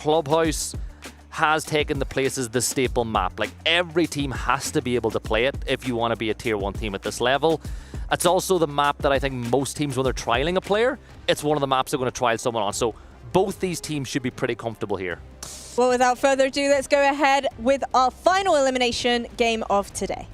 Clubhouse has taken the place as the staple map. Like, every team has to be able to play it if you want to be a tier 1 team at this level. It's also the map that I think most teams, when they're trialing a player, it's one of the maps they're going to trial someone on. So both these teams should be pretty comfortable here. Well, without further ado, let's go ahead with our final elimination game of today.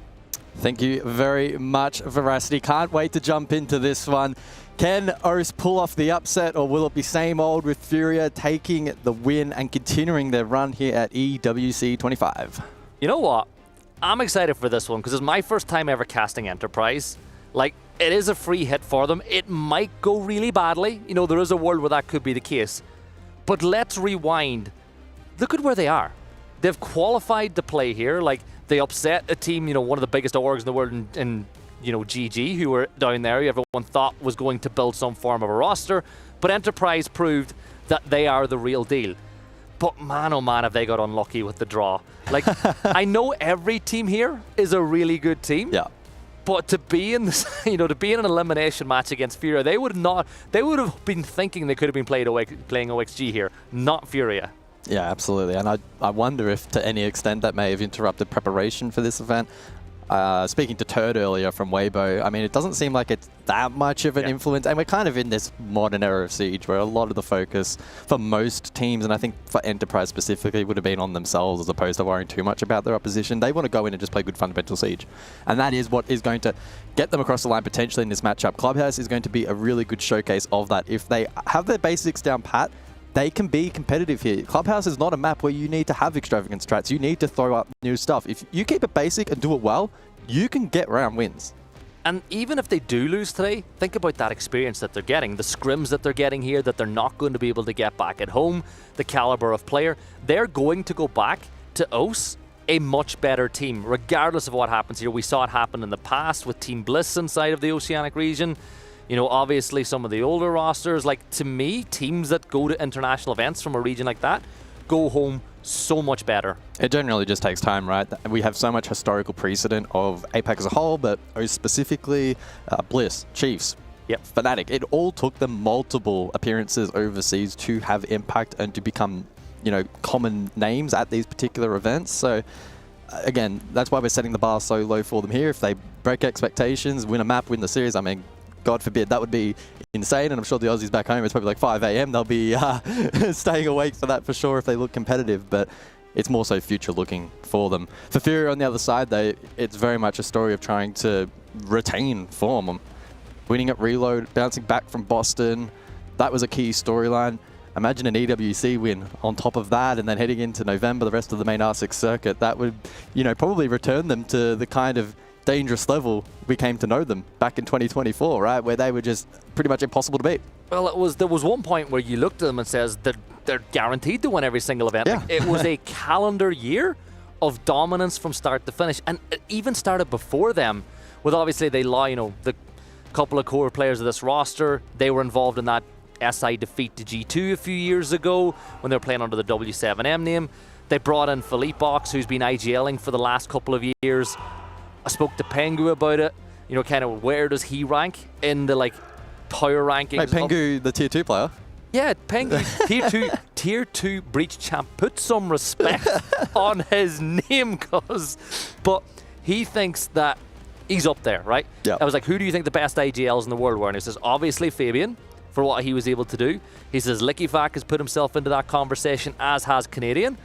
Thank you very much, Veracity. Can't wait to jump into this one. Can OS pull off the upset, or will it be same old with FURIA taking the win and continuing their run here at EWC 25? You know what? I'm excited for this one because it's my first time ever casting Enterprise. Like, it is a free hit for them. It might go really badly. You know, there is a world where that could be the case. But let's rewind. Look at where they are. They've qualified to play here. Like, they upset a team, you know, one of the biggest orgs in the world in you know, GG, who were down there, who everyone thought was going to build some form of a roster. But Enterprise proved that they are the real deal. But man, oh man, have they got unlucky with the draw. Like, I know every team here is a really good team. Yeah. But to be in this, you know, to be in an elimination match against FURIA, they would have been thinking they could have been playing OXG here, not FURIA. Yeah, absolutely. And I wonder if to any extent that may have interrupted preparation for this event. Speaking to Turd earlier from Weibo, I mean, it doesn't seem like it's that much of an influence. And we're kind of in this modern era of Siege where a lot of the focus for most teams, and I think for Enterprise specifically, would have been on themselves as opposed to worrying too much about their opposition. They want to go in and just play good fundamental Siege. And that is what is going to get them across the line potentially in this matchup. Clubhouse is going to be a really good showcase of that. If they have their basics down pat, they can be competitive here. Clubhouse is not a map where you need to have extravagant strats. You need to throw up new stuff. If you keep it basic and do it well, you can get round wins. And even if they do lose today, think about that experience that they're getting, the scrims that they're getting here that they're not going to be able to get back at home, the caliber of player. They're going to go back to OS a much better team, regardless of what happens here. We saw it happen in the past with Team Bliss inside of the Oceanic region. You know, obviously some of the older rosters, like, to me, teams that go to international events from a region like that go home so much better. It generally just takes time, right? We have so much historical precedent of APAC as a whole, but specifically Bliss, Chiefs, Fnatic. It all took them multiple appearances overseas to have impact and to become, you know, common names at these particular events. So again, that's why we're setting the bar so low for them here. If they break expectations, win a map, win the series, I mean, God forbid, that would be insane. And I'm sure the Aussies back home, it's probably like 5 AM. They'll be staying awake for that for sure if they look competitive. But it's more so future looking for them. For FURIA on the other side, though, it's very much a story of trying to retain form. Winning at Reload, bouncing back from Boston, that was a key storyline. Imagine an EWC win on top of that, and then heading into November, the rest of the main R6 circuit. That would, you know, probably return them to the kind of dangerous level we came to know them back in 2024, right? Where they were just pretty much impossible to beat. Well, there was one point where you looked at them and says that they're guaranteed to win every single event. Yeah. Like, it was a calendar year of dominance from start to finish, and it even started before them. With obviously they lie, you know, the couple of core players of this roster, they were involved in that SI defeat to G2 a few years ago when they were playing under the W7M name. They brought in Philippe Box, who's been IGLing for the last couple of years. I spoke to Pengu about it, you know, kind of where does he rank in the, like, power rankings. Wait, Pengu, the tier 2 player? Yeah, Pengu, tier 2 Breach champ. Put some respect on his name, but he thinks that he's up there, right? Yeah. I was like, who do you think the best IGLs in the world were? And he says, obviously Fabian, for what he was able to do. He says, Lickyfac has put himself into that conversation, as has Canadian.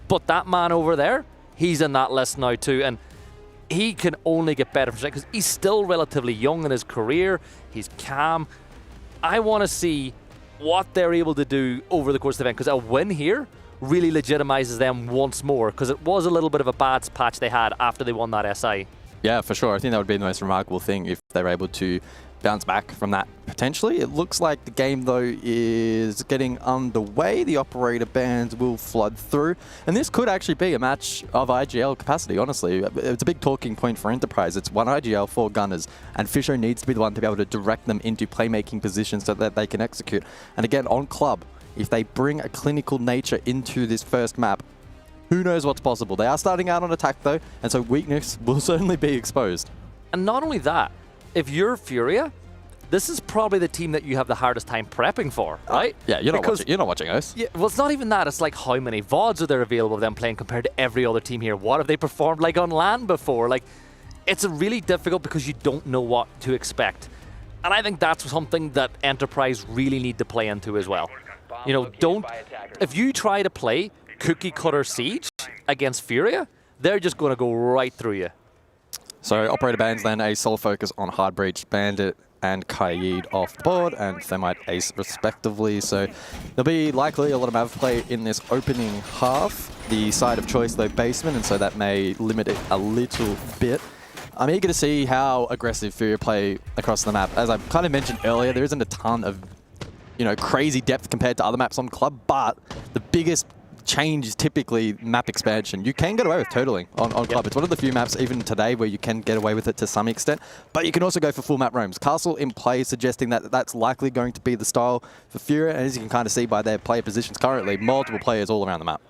But that man over there, he's in that list now too. And he can only get better because he's still relatively young in his career. He's calm. I want to see what they're able to do over the course of the event, because a win here really legitimizes them once more, because it was a little bit of a bad patch they had after they won that SI. Yeah, for sure. I think that would be the most remarkable thing if they're able to bounce back from that potentially. It looks like the game, though, is getting underway. The operator bands will flood through. And this could actually be a match of IGL capacity, honestly. It's a big talking point for Enterprise. It's 1 IGL, 4 gunners. And Fisher needs to be the one to be able to direct them into playmaking positions so that they can execute. And again, on Club, if they bring a clinical nature into this first map, who knows what's possible. They are starting out on attack, though, and so weakness will certainly be exposed. And not only that, if you're FURIA, this is probably the team that you have the hardest time prepping for, right? Yeah, you're not watching us. Yeah, well, it's not even that. It's like how many VODs are there available of them playing compared to every other team here? What have they performed like on LAN before? Like, it's really difficult because you don't know what to expect. And I think that's something that Enterprise really need to play into as well. You know, if you try to play cookie cutter Siege against FURIA, they're just going to go right through you. So Operator bans then a sole focus on Hard Breach, Bandit and Kaid off the board, and Thermite Ace respectively. So there'll be likely a lot of MAV play in this opening half. The side of choice though basement, and so that may limit it a little bit. I'm eager to see how aggressive FURIA play across the map. As I kind of mentioned earlier, there isn't a ton of, you know, crazy depth compared to other maps on Club, but the biggest change is typically map expansion. You can get away with totaling on Club. It's one of the few maps even today where you can get away with it to some extent, but you can also go for full map roams. Castle in play, suggesting that that's likely going to be the style for FURIA, and as you can kind of see by their player positions currently, multiple players all around the map.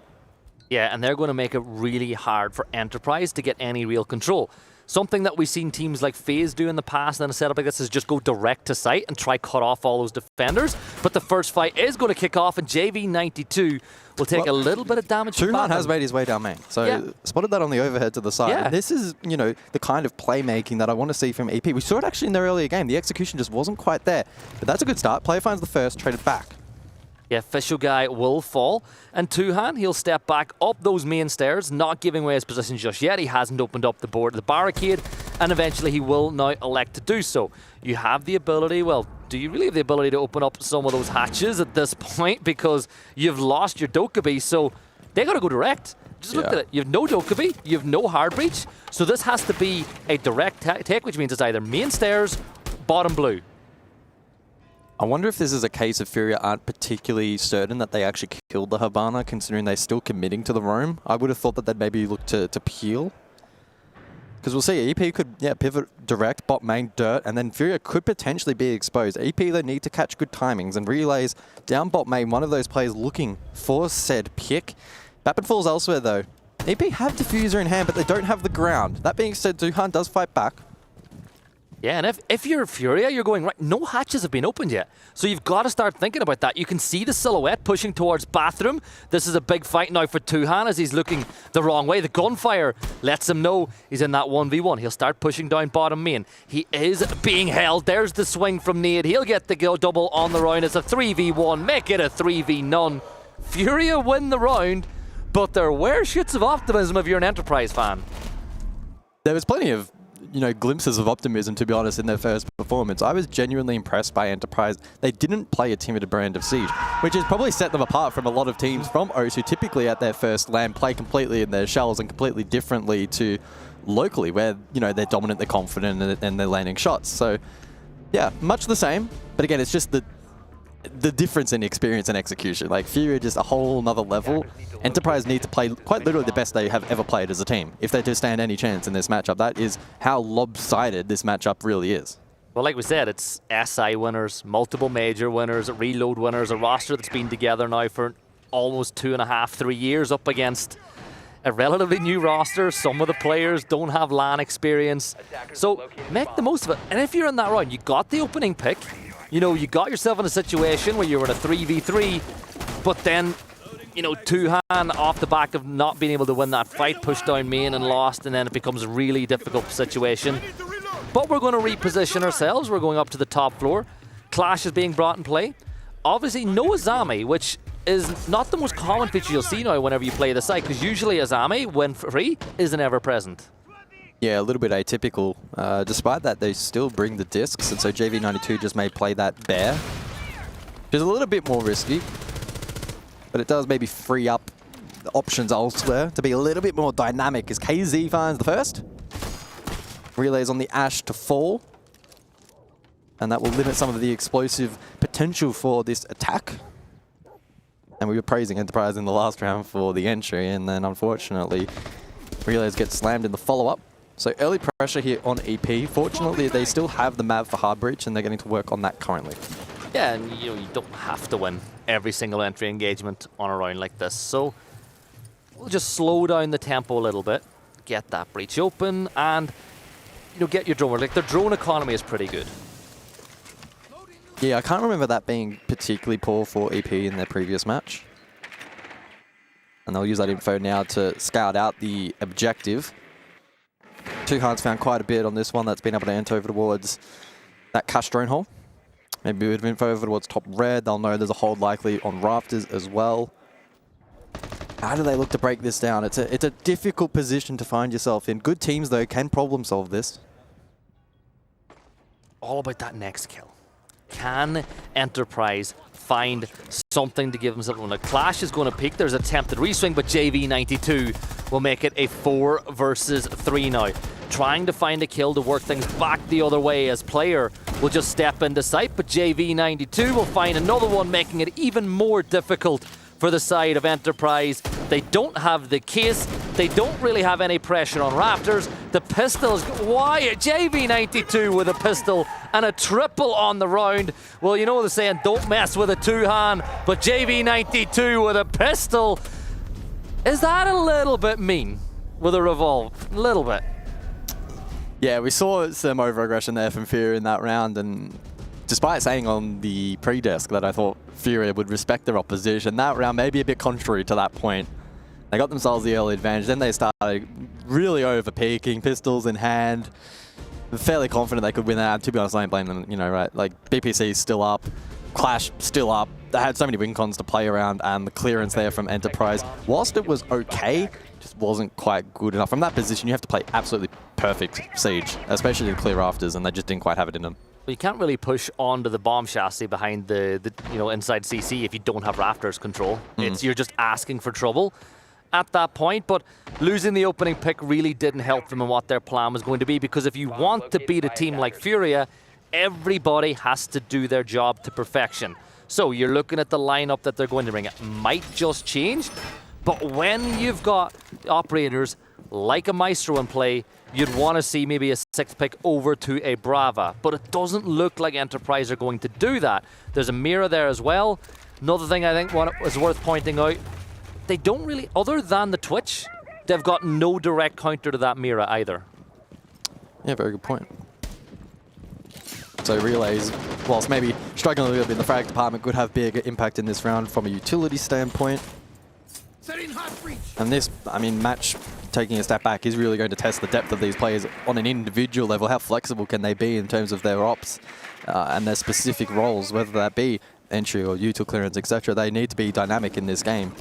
Yeah, and they're going to make it really hard for Enterprise to get any real control. Something that we've seen teams like FaZe do in the past in a setup like this is just go direct to site and try cut off all those defenders. But the first fight is going to kick off, and JV92 will take a little bit of damage. Tuhan has made his way down main, so spotted that on the overhead to the side. Yeah. And this is, you know, the kind of playmaking that I want to see from EP. We saw it actually in the earlier game. The execution just wasn't quite there. But that's a good start. Player finds the first, traded back. Yeah, Official Guy will fall, and Tuhan, he'll step back up those main stairs, not giving away his position just yet. He hasn't opened up the board, the barricade, and eventually he will now elect to do so. You have the ability, well, do you really have the ability to open up some of those hatches at this point? Because you've lost your Dokkaebi, so they got to go direct. Just look at it. You have no Dokkaebi, you have no hard breach, so this has to be a direct take, which means it's either main stairs, bottom blue. I wonder if this is a case of FURIA aren't particularly certain that they actually killed the Habana, considering they're still committing to the roam. I would have thought that they'd maybe look to peel. Because we'll see, EP could pivot direct, bot main, dirt, and then FURIA could potentially be exposed. EP, they need to catch good timings, and Relays down bot main, one of those players looking for said pick. Bapid falls elsewhere though. EP have Diffuser in hand, but they don't have the ground. That being said, Duhan does fight back. Yeah, and if you're FURIA, you're going, right, no hatches have been opened yet. So you've got to start thinking about that. You can see the silhouette pushing towards bathroom. This is a big fight now for Tuhan as he's looking the wrong way. The gunfire lets him know he's in that 1v1. He'll start pushing down bottom main. He is being held. There's the swing from Nade. He'll get the double on the round. It's a 3v1. Make it a 3v-none. FURIA win the round, but there were shoots of optimism if you're an Enterprise fan. There was plenty of glimpses of optimism, to be honest, in their first performance. I was genuinely impressed by Enterprise. They didn't play a timid brand of Siege, which has probably set them apart from a lot of teams from OS who typically at their first LAN play completely in their shells and completely differently to locally where, they're dominant, they're confident, and they're landing shots. So, yeah, much the same. But again, it's just the difference in experience and execution. Like, FURIA just a whole nother level. Enterprise need to play quite literally the best they have ever played as a team. If they do stand any chance in this matchup, that is how lopsided this matchup really is. Well, like we said, it's SI winners, multiple major winners, reload winners, a roster that's been together now for almost 2.5, 3 years up against a relatively new roster. Some of the players don't have LAN experience. So make the most of it. And if you're in that round, you got the opening pick. You got yourself in a situation where you were in a 3v3, but then, Tuhan off the back of not being able to win that fight, pushed down main and lost, and then it becomes a really difficult situation. But we're going to reposition ourselves. We're going up to the top floor. Clash is being brought in play. Obviously, no Azami, which is not the most common feature you'll see now whenever you play the site, because usually Azami, when free, isn't ever present. Yeah, a little bit atypical. Despite that, they still bring the discs, and so JV92 just may play that bear. Which is a little bit more risky, but it does maybe free up the options elsewhere to be a little bit more dynamic as KZ finds the first. Relays on the Ash to fall. And that will limit some of the explosive potential for this attack. And we were praising Enterprise in the last round for the entry, and then unfortunately, Relays get slammed in the follow-up. So early pressure here on EP. Fortunately, they still have the map for hard breach, and they're getting to work on that currently. Yeah, and you don't have to win every single entry engagement on a round like this. So we'll just slow down the tempo a little bit, get that breach open, and get your drone. Like, their drone economy is pretty good. Yeah, I can't remember that being particularly poor for EP in their previous match. And they'll use that info now to scout out the objective. Two Hands found quite a bit on this one. That's been able to enter over towards that cash drone hole. Maybe a bit of info over towards top red. They'll know there's a hold likely on rafters as well. How do they look to break this down? It's a difficult position to find yourself in. Good teams, though, can problem solve this. All about that next kill. Can Enterprise find something to give themselves? When a Clash is going to peak, there's attempted reswing, but JV92 will make it a 4 versus 3 now. Trying to find a kill to work things back the other way as player will just step into sight, but JV92 will find another one, making it even more difficult for the side of Enterprise. They don't have the case. They don't really have any pressure on Raptors. The pistols, why? JV92 with a pistol and a triple on the round. Well, you know the saying, don't mess with a two-hand, but JV92 with a pistol. Is that a little bit mean with a revolve? A little bit. Yeah, we saw some over-aggression there from FURIA in that round, and despite saying on the pre-desk that I thought FURIA would respect their opposition, that round may be a bit contrary to that point. They got themselves the early advantage, then they started really over-peaking, pistols in hand. Fairly confident they could win that. To be honest, I don't blame them, you know, right? Like, BPC still up, Clash still up. They had so many win cons to play around, and the clearance there from Enterprise, whilst it was okay, just wasn't quite good enough. From that position, you have to play absolutely perfect Siege, especially in clear rafters, and they just didn't quite have it in them. You can't really push onto the bomb chassis behind the inside CC if you don't have rafters control. You're just asking for trouble at that point, but losing the opening pick really didn't help them in what their plan was going to be, because if you want to beat a team like FURIA, everybody has to do their job to perfection. So you're looking at the lineup that they're going to bring. It might just change, but when you've got operators like a Maestro in play, you'd want to see maybe a 6th pick over to a Brava, but it doesn't look like Enterprise are going to do that. There's a Mira there as well. Another thing I think is worth pointing out, they don't really, other than the Twitch, they've got no direct counter to that Mira either. Yeah, very good point. So Relays, whilst maybe struggling a little bit in the frag department, could have big impact in this round from a utility standpoint. And this, I mean, match taking a step back is really going to test the depth of these players on an individual level. How flexible can they be in terms of their ops and their specific roles, whether that be entry or util clearance, etc. They need to be dynamic in this game.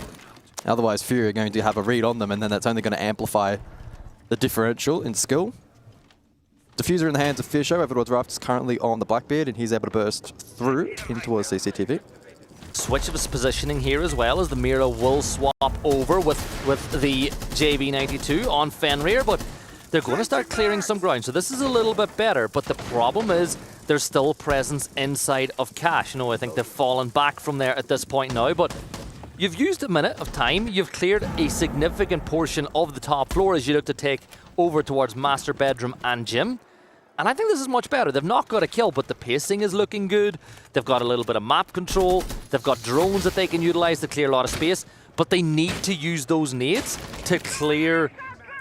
Otherwise, FURIA are going to have a read on them, and then that's only going to amplify the differential in skill. Diffuser in the hands of Fisher over towards Raft is currently on the Blackbeard, and he's able to burst through in towards CCTV. Switch of his positioning here as well, as the Mira will swap over with the JV92 on Fenrir, but they're going to start clearing some ground. So this is a little bit better, but the problem is there's still presence inside of Cash. You know, I think they've fallen back from there at this point now, but you've used a minute of time. You've cleared a significant portion of the top floor as you look to take over towards Master Bedroom and Gym. And I think this is much better. They've not got a kill, but the pacing is looking good. They've got a little bit of map control. They've got drones that they can utilize to clear a lot of space, but they need to use those nades to clear,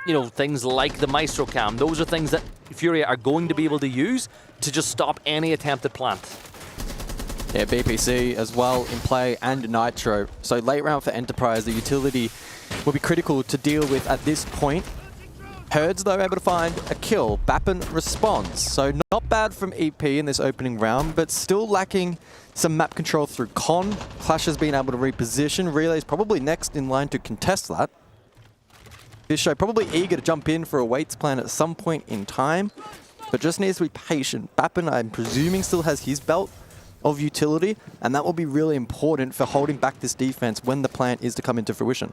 you know, things like the Maestro Cam. Those are things that FURIA are going to be able to use to just stop any attempted plant. Yeah, BPC as well in play, and Nitro. So late round for Enterprise, the utility will be critical to deal with at this point. Herds, though, able to find a kill. Bappen responds. So not bad from EP in this opening round, but still lacking some map control through Con. Clash has been able to reposition. Relay's probably next in line to contest that. Fisher probably eager to jump in for a waits plan at some point in time, but just needs to be patient. Bappen, I'm presuming, still has his belt of utility, and that will be really important for holding back this defense when the plan is to come into fruition.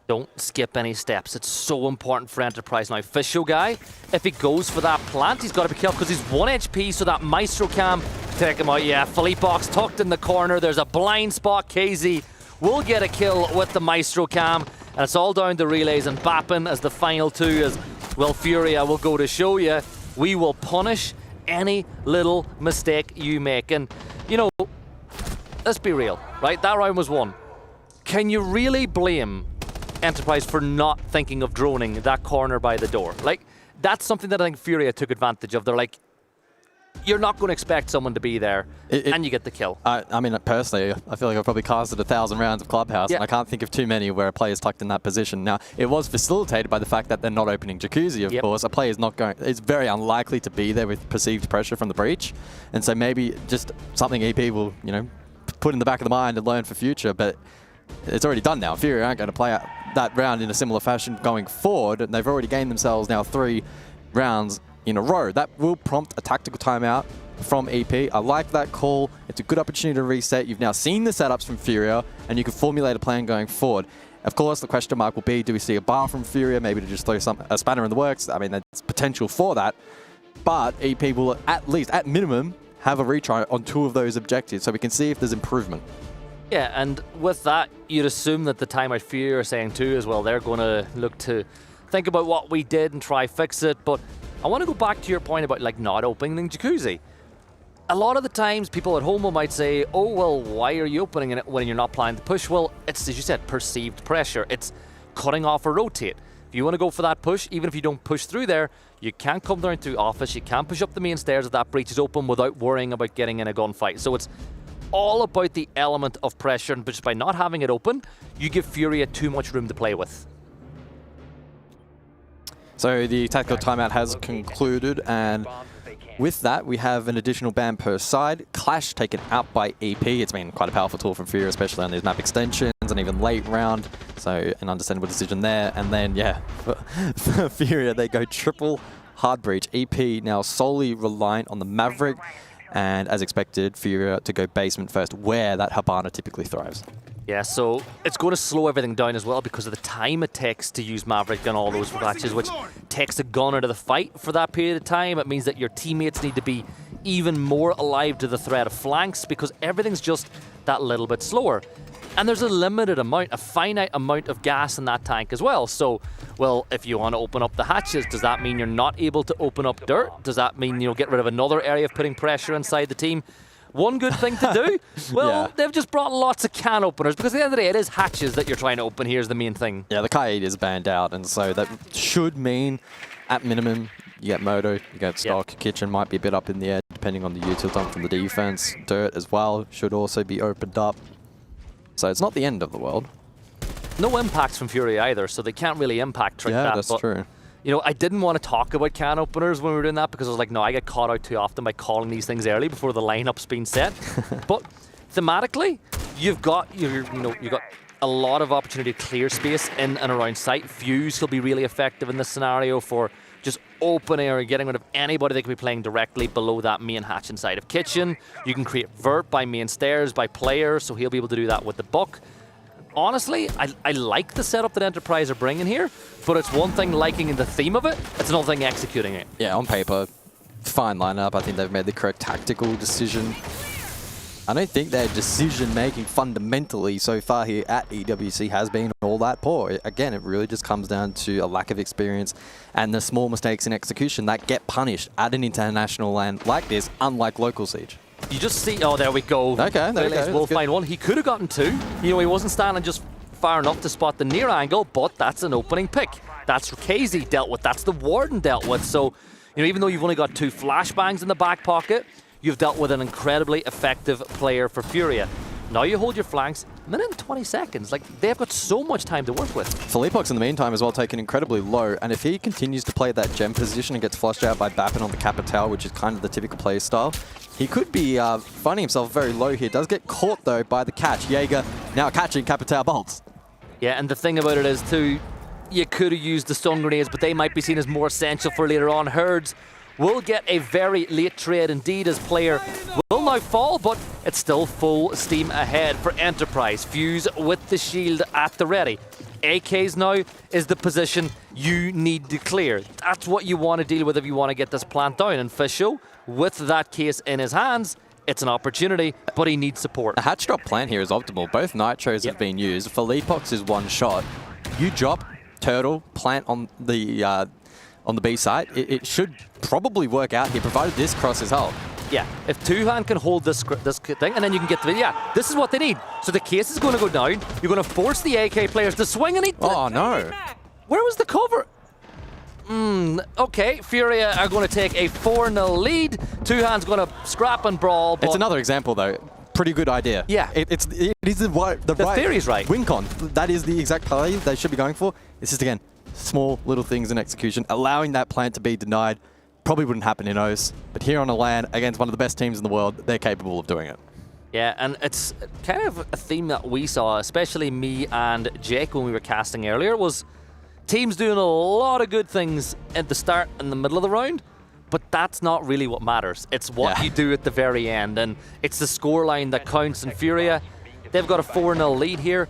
Don't skip any steps. It's so important for Enterprise now. Fisho guy, if he goes for that plant, he's got to be careful because he's 1 HP, so that Maestro Cam, take him out. Yeah, Philippe Box tucked in the corner. There's a blind spot. KZ will get a kill with the Maestro Cam, and it's all down to Relays and Bappen as the final two, as well, FURIA will go to show you. We will punish any little mistake you make. And, you know, let's be real, right? That round was won. Can you really blame Enterprise for not thinking of droning that corner by the door? Like, that's something that I think FURIA took advantage of. They're like, you're not going to expect someone to be there, and you get the kill. I mean, personally, I feel like I've probably casted 1,000 rounds of Clubhouse, and I can't think of too many where a player's tucked in that position. Now, it was facilitated by the fact that they're not opening Jacuzzi, of course. A player's not going, it's very unlikely to be there with perceived pressure from the breach, and so maybe just something EP will, you know, put in the back of the mind and learn for future, but it's already done now. FURIA aren't going to play out that round in a similar fashion going forward, and they've already gained themselves now 3 rounds in a row. That will prompt a tactical timeout from EP. I like that call. It's a good opportunity to reset. You've now seen the setups from FURIA, and you can formulate a plan going forward. Of course, the question mark will be, do we see a bar from FURIA, maybe to just throw a spanner in the works? I mean, there's potential for that, but EP will at least, at minimum, have a retry on 2 of those objectives, so we can see if there's improvement. Yeah, and with that, you'd assume that the timeout FURIA are saying too as well, they're going to look to think about what we did and try fix it. But I want to go back to your point about like not opening Jacuzzi. A lot of the times people at home might say, oh, well, why are you opening it when you're not planning to push? Well, it's, as you said, perceived pressure. It's cutting off a rotate. If you want to go for that push, even if you don't push through there, you can't come down to office, you can't push up the main stairs if that breach is open without worrying about getting in a gunfight. So it's all about the element of pressure, and just by not having it open, you give FURIA too much room to play with. So the tactical timeout has concluded, and with that, we have an additional ban per side. Clash taken out by EP. It's been quite a powerful tool from FURIA, especially on these map extensions and even late round. So an understandable decision there. And then, yeah, for FURIA, they go triple hard breach. EP now solely reliant on the Maverick. And as expected, FURIA to go basement first, where that Habana typically thrives. Yeah, so it's going to slow everything down as well because of the time it takes to use Maverick and all those flashes, which takes a gun out of the fight for that period of time. It means that your teammates need to be even more alive to the threat of flanks because everything's just that little bit slower. And there's a limited amount, a finite amount of gas in that tank as well. So, well, if you want to open up the hatches, does that mean you're not able to open up dirt? Does that mean you'll get rid of another area of putting pressure inside the team? One good thing to do? Well, they've just brought lots of can openers because at the end of the day, it is hatches that you're trying to open. Here's the main thing. Yeah, the Kaid is banned out, and so that should mean, at minimum, you get Moto, you get stock. Kitchen might be a bit up in the air depending on the util dump from the defense. Dirt as well should also be opened up. So it's not the end of the world. No impacts from FURIA either, so they can't really impact trick that. Yeah, that's true. You know, I didn't want to talk about can openers when we were doing that because I was like, no, I get caught out too often by calling these things early before the lineup's been set. But thematically, you've got a lot of opportunity to clear space in and around site. Fuse will be really effective in this scenario for just opening or getting rid of anybody that could be playing directly below that main hatch inside of Kitchen. You can create vert by main stairs, by player, so he'll be able to do that with the buck. Honestly, I like the setup that Enterprise are bringing here, but it's one thing liking the theme of it, it's another thing executing it. Yeah, on paper, fine lineup. I think they've made the correct tactical decision. I don't think their decision-making fundamentally so far here at EWC has been all that poor. Again, it really just comes down to a lack of experience and the small mistakes in execution that get punished at an international land like this, unlike local Siege. You just see, oh, there we go. Okay, there we go. We'll find one. He could have gotten 2. You know, he wasn't standing just far enough to spot the near angle, but that's an opening pick. That's Casey dealt with. That's the Warden dealt with. So, you know, even though you've only got 2 flashbangs in the back pocket, you've dealt with an incredibly effective player for FURIA. Now you hold your flanks, minute and 20 seconds. Like, they've got so much time to work with. Philippox in the meantime as well taken incredibly low, and if he continues to play that gem position and gets flushed out by Bappin on the Capital, which is kind of the typical play style, he could be finding himself very low here. Does get caught though by the catch. Jaeger now catching Capital bolts. Yeah, and the thing about it is too, you could have used the stun grenades, but they might be seen as more essential for later on. Herds will get a very late trade indeed as player will now fall, but it's still full steam ahead for Enterprise. Fuse with the shield at the ready. AKs now is the position you need to clear. That's what you want to deal with if you want to get this plant down. And Fisho, with that case in his hands, it's an opportunity, but he needs support. The hatch drop plan here is optimal. Both nitros have been used. Philippox is one shot. You drop Turtle, plant on the B site. It should probably work out here, provided this crosses hull. Yeah, if Two-Hand can hold this thing, and then you can get the... Yeah, this is what they need. So the case is going to go down. You're going to force the AK players to swing and eat... Oh, no. Where was the cover? Okay, FURIA are going to take a 4-0 lead. Tuhan's going to scrap and brawl. It's another example, though. Pretty good idea. Yeah. It is the right theory's right. win con. That is the exact play they should be going for. It's just, again, small little things in execution. Allowing that plant to be denied probably wouldn't happen in OS. But here on a LAN against one of the best teams in the world, they're capable of doing it. Yeah, and it's kind of a theme that we saw, especially me and Jake when we were casting earlier, was teams doing a lot of good things at the start and the middle of the round, but that's not really what matters. It's what you do at the very end, and it's the scoreline that counts. In FURIA, they've got a 4-0 lead here.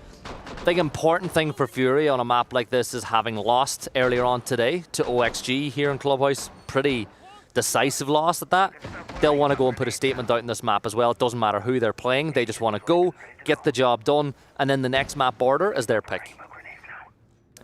Big important thing for FURIA on a map like this is having lost earlier on today to OXG here in Clubhouse. Pretty decisive loss at that. They'll want to go and put a statement out in this map as well. It doesn't matter who they're playing. They just want to go, get the job done, and then the next map border is their pick.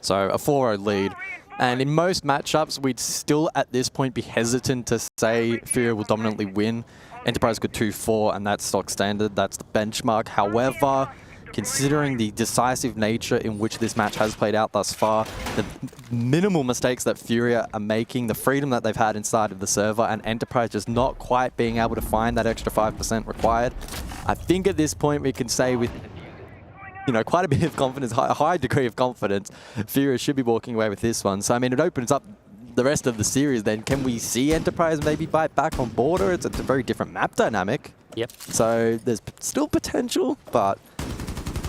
So a 4-0 lead. And in most matchups, we'd still at this point be hesitant to say FURIA will dominantly win. Enterprise could 2-4, and that's stock standard. That's the benchmark. However, considering the decisive nature in which this match has played out thus far, the minimal mistakes that FURIA are making, the freedom that they've had inside of the server, and Enterprise just not quite being able to find that extra 5% required, I think at this point we can say with quite a bit of confidence, a high degree of confidence, FURIA should be walking away with this one. So, I mean, it opens up the rest of the series then. Can we see Enterprise maybe bite back on border? It's a very different map dynamic. Yep. So, there's still potential, but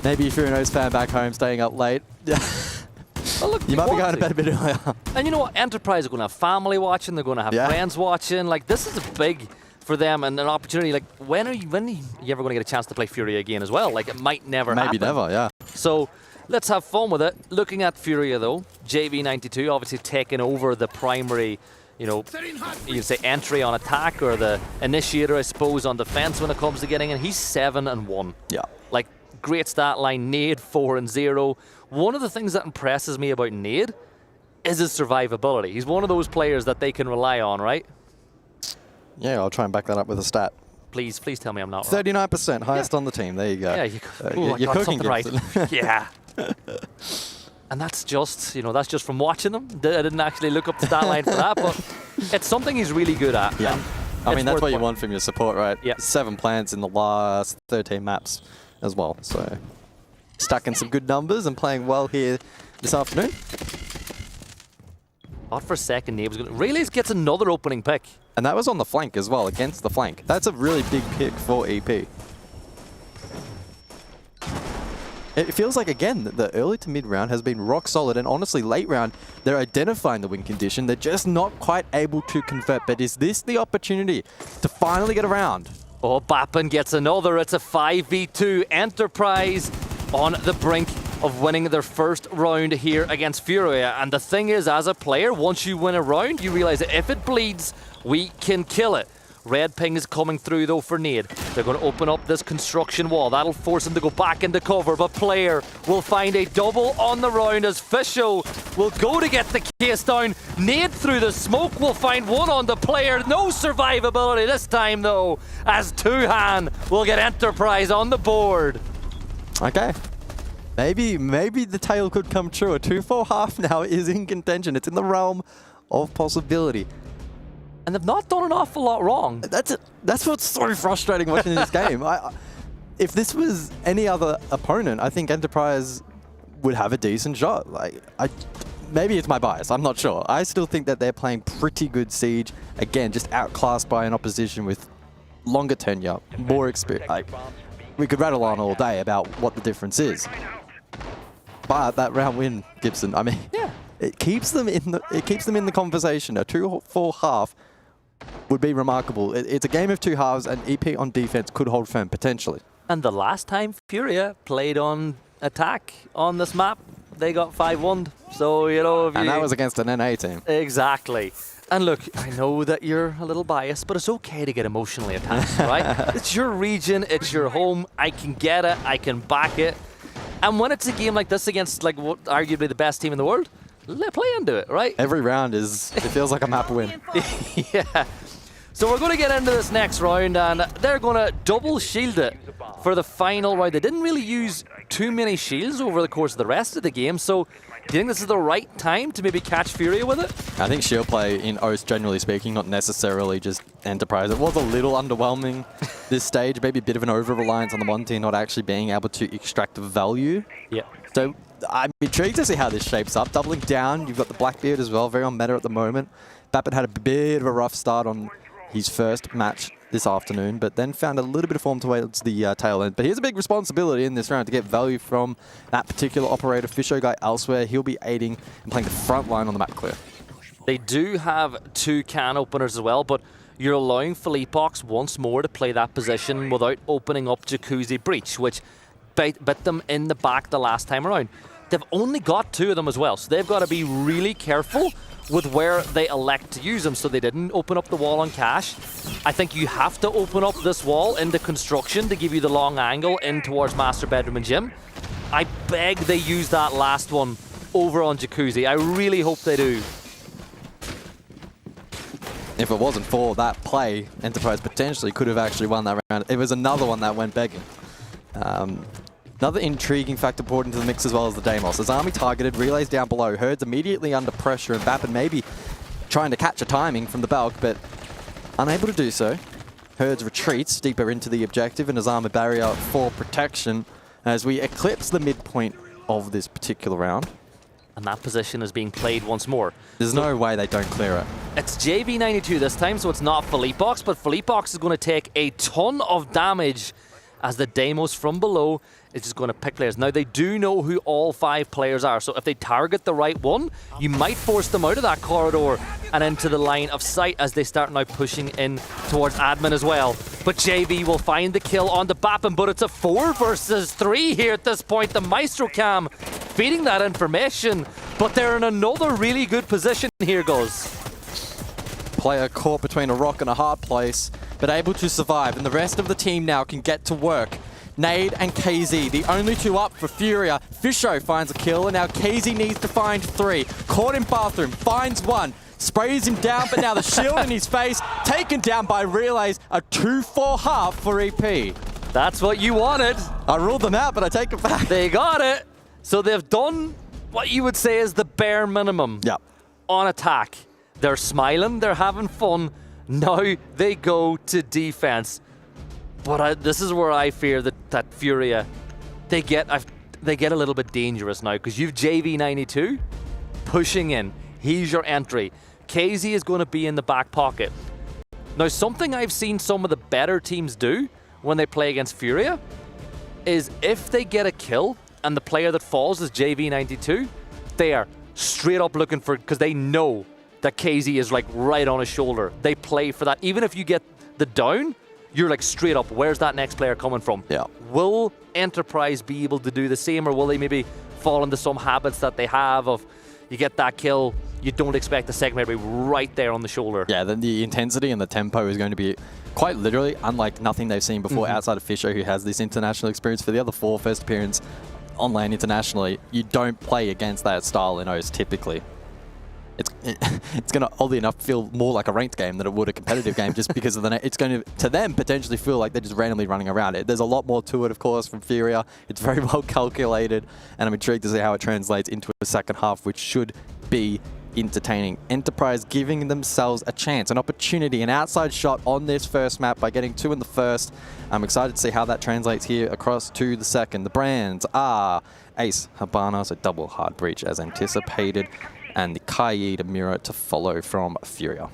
maybe if you're an OS fan back home staying up late, well, look, you might be going to bed a bit earlier. And you know what? Enterprise are going to have family watching. They're going to have friends watching. Like, this is a big for them and an opportunity. Like, when are you ever going to get a chance to play FURIA again as well? Like, it might never happen. Maybe never, yeah. So let's have fun with it. Looking at FURIA though, JV92 obviously taking over the primary, you can say entry on attack, or the initiator, I suppose, on defense when it comes to getting in. He's 7-1. Yeah. Like, great stat line. Nade 4-0. One of the things that impresses me about Nade is his survivability. He's one of those players that they can rely on, right? Yeah, I'll try and back that up with a stat. Please tell me I'm not wrong. 39%, highest on the team. There you go. Yeah, you're cooking right. Yeah. And that's just, that's just from watching them. I didn't actually look up the stat line for that, but it's something he's really good at. Yeah. I mean, that's what you want from your support, right? Yeah. 7 plants in the last 13 maps as well. So, stacking some good numbers and playing well here this afternoon. Thought for a second Nade was going to... Relays gets another opening pick. And that was on the flank as well, against the flank. That's a really big pick for EP. It feels like, again, the early to mid round has been rock solid, and honestly, late round, they're identifying the win condition. They're just not quite able to convert. But is this the opportunity to finally get around? Oh, Bappen gets another. It's a 5v2. Enterprise on the brink of winning their first round here against FURIA. And the thing is, as a player, once you win a round, you realize that if it bleeds, we can kill it. Red ping is coming through though for Nade. They're going to open up this construction wall. That'll force him to go back into cover, but Player will find a double on the round as Fisho will go to get the case down. Nade through the smoke will find one on the Player. No survivability this time though, as Tuhan will get Enterprise on the board. Okay. Maybe the tale could come true. A 2-4 half now is in contention. It's in the realm of possibility. And they've not done an awful lot wrong. That's what's so frustrating watching this game. If this was any other opponent, I think Enterprise would have a decent shot. Maybe it's my bias. I'm not sure. I still think that they're playing pretty good Siege. Again, just outclassed by an opposition with longer tenure, more experience. We could rattle on all day about what the difference is. But that round win, Gibson, I mean, it keeps them in the conversation. A 2-4 half would be remarkable. It's a game of 2 halves, and EP on defense could hold firm potentially. And the last time FURIA played on attack on this map, they got 5-1. So, and that was against an NA team. Exactly. And look, I know that you're a little biased, but it's okay to get emotionally attached, right? It's your region, it's your home. I can get it, I can back it. And when it's a game like this against what arguably the best team in the world, let play into it, right? Every round it feels like a map win. Yeah. So we're going to get into this next round, and they're going to double shield it for the final round. They didn't really use too many shields over the course of the rest of the game, so Do you think this is the right time to maybe catch FURIA with it? I think shield play in OS, generally speaking, not necessarily just Enterprise. It was a little underwhelming this stage, maybe a bit of an over-reliance on the Monty not actually being able to extract the value. Yeah. So I'm intrigued to see how this shapes up. Doubling down, you've got the Blackbeard as well, very on meta at the moment. Bappin had a bit of a rough start on his first match this afternoon, but then found a little bit of form towards the tail end. But here's a big responsibility in this round to get value from that particular operator. Fisho guy elsewhere, he'll be aiding and playing the front line on the map clear. They do have 2 can openers as well, but you're allowing Philippox once more to play that position without opening up Jacuzzi Breach, which bit them in the back the last time around. They've only got 2 of them as well, so they've got to be really careful with where they elect to use them, so they didn't open up the wall on Cash. I think you have to open up this wall into construction to give you the long angle in towards Master Bedroom and Gym. I beg they use that last one over on Jacuzzi. I really hope they do. If it wasn't for that play, Enterprise potentially could have actually won that round. It was another one that went begging. Another intriguing factor brought into the mix as well as the Deimos. As Army targeted, relays down below, Herds immediately under pressure, and Bappin maybe trying to catch a timing from the Balk, but unable to do so. Herds retreats deeper into the objective, and as Armor barrier for protection as we eclipse the midpoint of this particular round. And that position is being played once more. There's no way they don't clear it. It's JV92 this time, so it's not Philippox, but Philippox is going to take a ton of damage as the Deimos from below is just going to pick players. Now, they do know who all 5 players are, so if they target the right one, you might force them out of that corridor and into the line of sight as they start now pushing in towards admin as well. But JV will find the kill on the Bappin, but it's a 4 versus 3 here at this point. The Maestro Cam feeding that information, but they're in another really good position here, Goz. Player caught between a rock and a hard place, but able to survive, and the rest of the team now can get to work. Nade and KZ, the only 2 up for FURIA. Fisho finds a kill, and now KZ needs to find 3. Caught in bathroom, finds 1, sprays him down, but now the shield in his face, taken down by Relays, a 2-4 half for EP. That's what you wanted. I ruled them out, but I take it back. They got it. So they've done what you would say is the bare minimum on attack. They're smiling, they're having fun. Now they go to defense. But this is where I fear that FURIA, they get a little bit dangerous now, because you've JV92 pushing in. He's your entry. KZ is going to be in the back pocket. Now, something I've seen some of the better teams do when they play against FURIA is if they get a kill and the player that falls is JV92, they are straight up looking for, because they know that KZ is like right on his shoulder. They play for that. Even if you get the down, you're like straight up, where's that next player coming from? Yeah. Will Enterprise be able to do the same, or will they maybe fall into some habits that they have of you get that kill, you don't expect the second player to be right there on the shoulder? Yeah, the intensity and the tempo is going to be quite literally unlike nothing they've seen before outside of Fisher, who has this international experience. For the other 4 first appearance on lane internationally, you don't play against that style in OS typically. It's going to, oddly enough, feel more like a ranked game than it would a competitive game, just because of it's going to them, potentially feel like they're just randomly running around it. There's a lot more to it, of course, from FURIA. It's very well calculated, and I'm intrigued to see how it translates into a second half, which should be entertaining. Enterprise giving themselves a chance, an opportunity, an outside shot on this first map by getting 2 in the first. I'm excited to see how that translates here across to the second. The brands are Ace, Habana, so double hard breach as anticipated, and the Kaid mirror to follow from FURIA.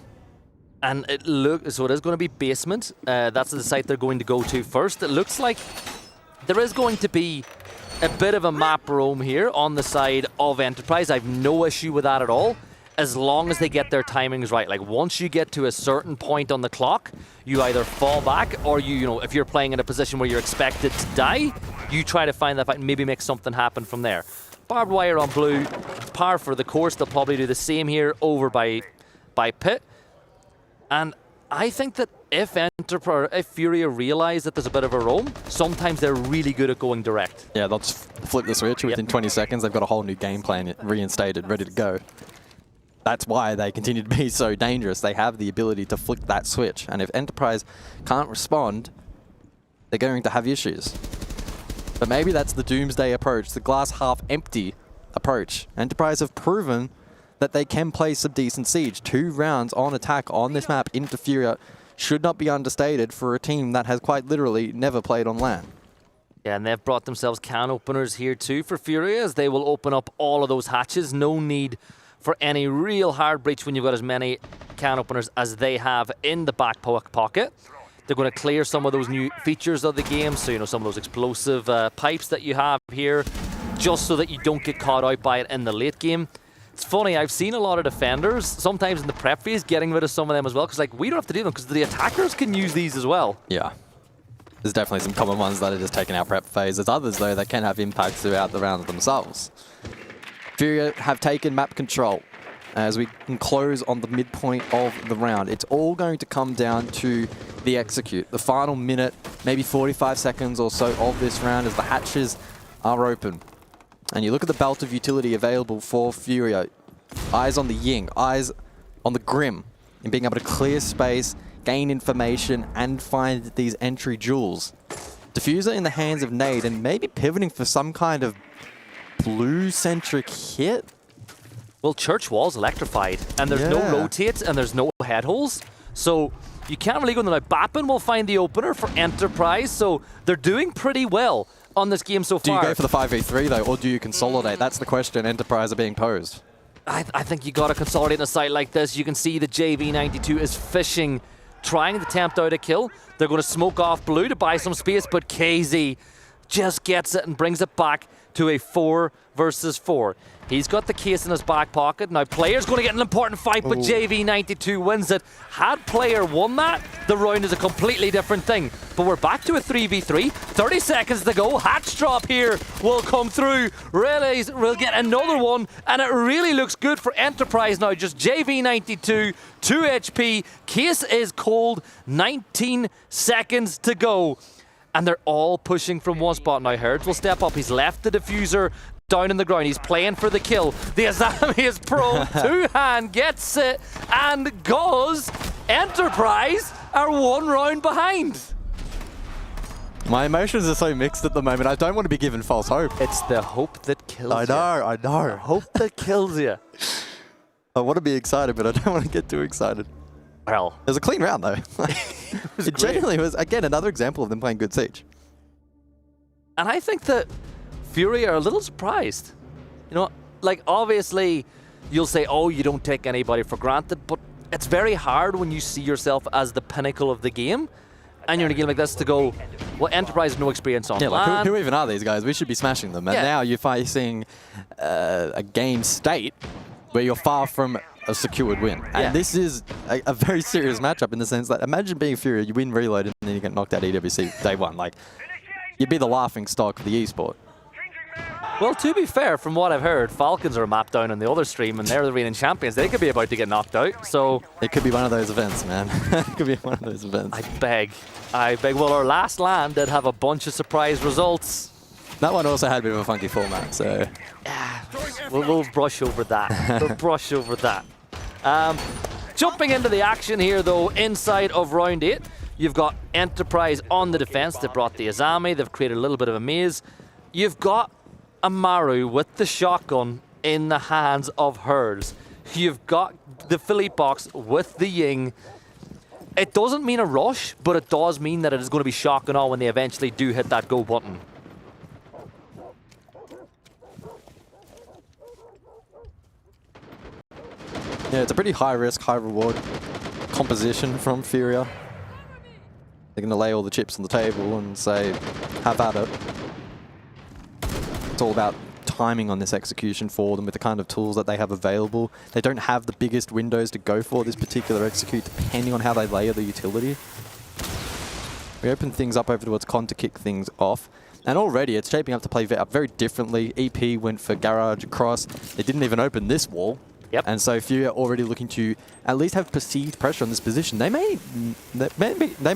And it looks, so it is going to be basement. That's the site they're going to go to first. It looks like there is going to be a bit of a map roam here on the side of Enterprise. I have no issue with that at all, as long as they get their timings right. Like, once you get to a certain point on the clock, you either fall back, or you know, if you're playing in a position where you're expected to die, you try to find that fight and maybe make something happen from there. Barbed wire on blue, par for the course. They'll probably do the same here over by pit. And I think that if FURIA realize that there's a bit of a roam, sometimes they're really good at going direct. Yeah, they'll just flip the switch within 20 seconds. They've got a whole new game plan reinstated, ready to go. That's why they continue to be so dangerous. They have the ability to flick that switch. And if Enterprise can't respond, they're going to have issues. But maybe that's the doomsday approach, the glass half empty approach. Enterprise have proven that they can play some decent siege. 2 rounds on attack on this map into FURIA should not be understated for a team that has quite literally never played on LAN. Yeah, and they've brought themselves can openers here too for FURIA, as they will open up all of those hatches. No need for any real hard breach when you've got as many can openers as they have in the back pocket. They're going to clear some of those new features of the game, so some of those explosive pipes that you have here, just so that you don't get caught out by it in the late game. It's funny, I've seen a lot of defenders, sometimes in the prep phase, getting rid of some of them as well, because we don't have to do them, because the attackers can use these as well. Yeah. There's definitely some common ones that are just taking our prep phase. There's others, though, that can have impact throughout the round themselves. FURIA have taken map control as we can close on the midpoint of the round. It's all going to come down to the execute. The final minute, maybe 45 seconds or so of this round as the hatches are open. And you look at the belt of utility available for FURIA. Eyes on the Ying, eyes on the Grim, and being able to clear space, gain information, and find these entry jewels. Diffuser in the hands of Nade, and maybe pivoting for some kind of blue-centric hit? Well, Church Wall's electrified, and there's no rotates, and there's no head holes. So you can't really go in there. Now, Bappin will find the opener for Enterprise, so they're doing pretty well on this game so far. Do you go for the 5v3, though, or do you consolidate? That's the question Enterprise are being posed. I think you got to consolidate in a site like this. You can see the JV92 is fishing, trying to tempt out a kill. They're going to smoke off blue to buy some space, but KZ just gets it and brings it back to a 4 versus 4. He's got the case in his back pocket. Now, Player's going to get an important fight, but JV92 wins it. Had Player won that, the round is a completely different thing. But we're back to a 3v3. 30 seconds to go. Hatch drop here will come through. Relays will get another one, and it really looks good for Enterprise now. Just JV92, 2 HP. Case is cold. 19 seconds to go. And they're all pushing from one spot now. Herds will step up. He's left the diffuser down in the ground. He's playing for the kill. The Azami is pro. Two-hand gets it and goes. Enterprise are 1 round behind. My emotions are so mixed at the moment. I don't want to be given false hope. It's the hope that kills you. I know. Hope that kills you. I want to be excited, but I don't want to get too excited. Well, it was a clean round, though. It genuinely was, again, another example of them playing good siege. And I think that FURIA are a little surprised. Obviously, you'll say, oh, you don't take anybody for granted, but it's very hard when you see yourself as the pinnacle of the game, and you're in a game like this to go, well, Enterprise has no experience on LAN. Who even are these guys? We should be smashing them. And now you're facing a game state where you're far from a secured win. And this is a very serious matchup in the sense that imagine being FURIA, you win reload and then you get knocked out EWC day 1. You'd be the laughing stock of the esport. Well, to be fair, from what I've heard, Falcons are mapped down on the other stream and they're the reigning champions. They could be about to get knocked out, so... It could be one of those events, man. It could be one of those events. I beg. Well, our last LAN did have a bunch of surprise results. That one also had a bit of a funky format, so... We'll brush over that. We'll brush over that. Jumping into the action here, though, inside of round 8, you've got Enterprise on the defense. They brought the Azami. They've created a little bit of a maze. You've got Amaru with the shotgun in the hands of Herds. You've got the Philippe box with the Ying. It doesn't mean a rush, but it does mean that it is going to be shotgun on when they eventually do hit that go button. Yeah, it's a pretty high risk, high reward composition from FURIA. They're going to lay all the chips on the table and say, have at it. It's all about timing on this execution for them with the kind of tools that they have available. They don't have the biggest windows to go for this particular execute, depending on how they layer the utility. We open things up over towards Con to kick things off. And already it's shaping up to play very differently. EP went for Garage across. They didn't even open this wall. Yep. And so FURIA already looking to at least have perceived pressure on this position. They may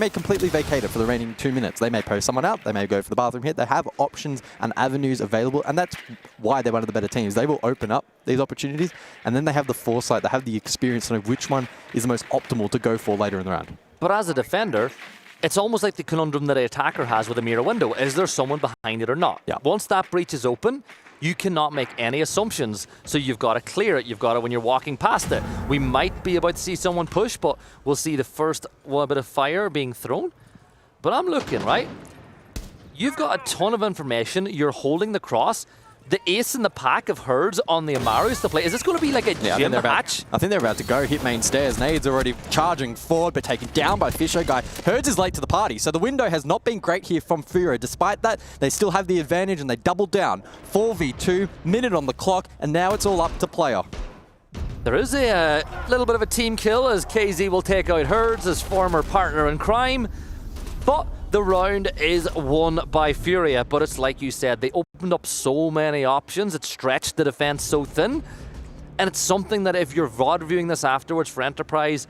completely vacate it for the remaining 2 minutes. They may post someone out. They may go for the bathroom hit. They have options and avenues available, and that's why they're one of the better teams. They will open up these opportunities, and then they have the foresight. They have the experience to know which one is the most optimal to go for later in the round. But as a defender, it's almost like the conundrum that an attacker has with a mirror window. Is there someone behind it or not? Yeah. Once that breach is open, you cannot make any assumptions. So you've got to clear it. You've got to, when you're walking past it. We might be about to see someone push, but we'll see the first bit of fire being thrown. But I'm looking, right? You've got a ton of information. You're holding the cross. The ace in the pack of Herds on the Amarus to play. Is this going to be like a gym match? I think they're about to go hit main stairs. Nade's already charging forward, but taken down by Fisher guy. Herds is late to the party, so the window has not been great here from FURIA. Despite that, they still have the advantage and they double down. 4v2, minute on the clock, and now it's all up to player. There is a little bit of a team kill as KZ will take out Herds, his former partner in crime. But the round is won by FURIA, but it's like you said, they opened up so many options, it stretched the defense so thin, and it's something that if you're VOD reviewing this afterwards for Enterprise,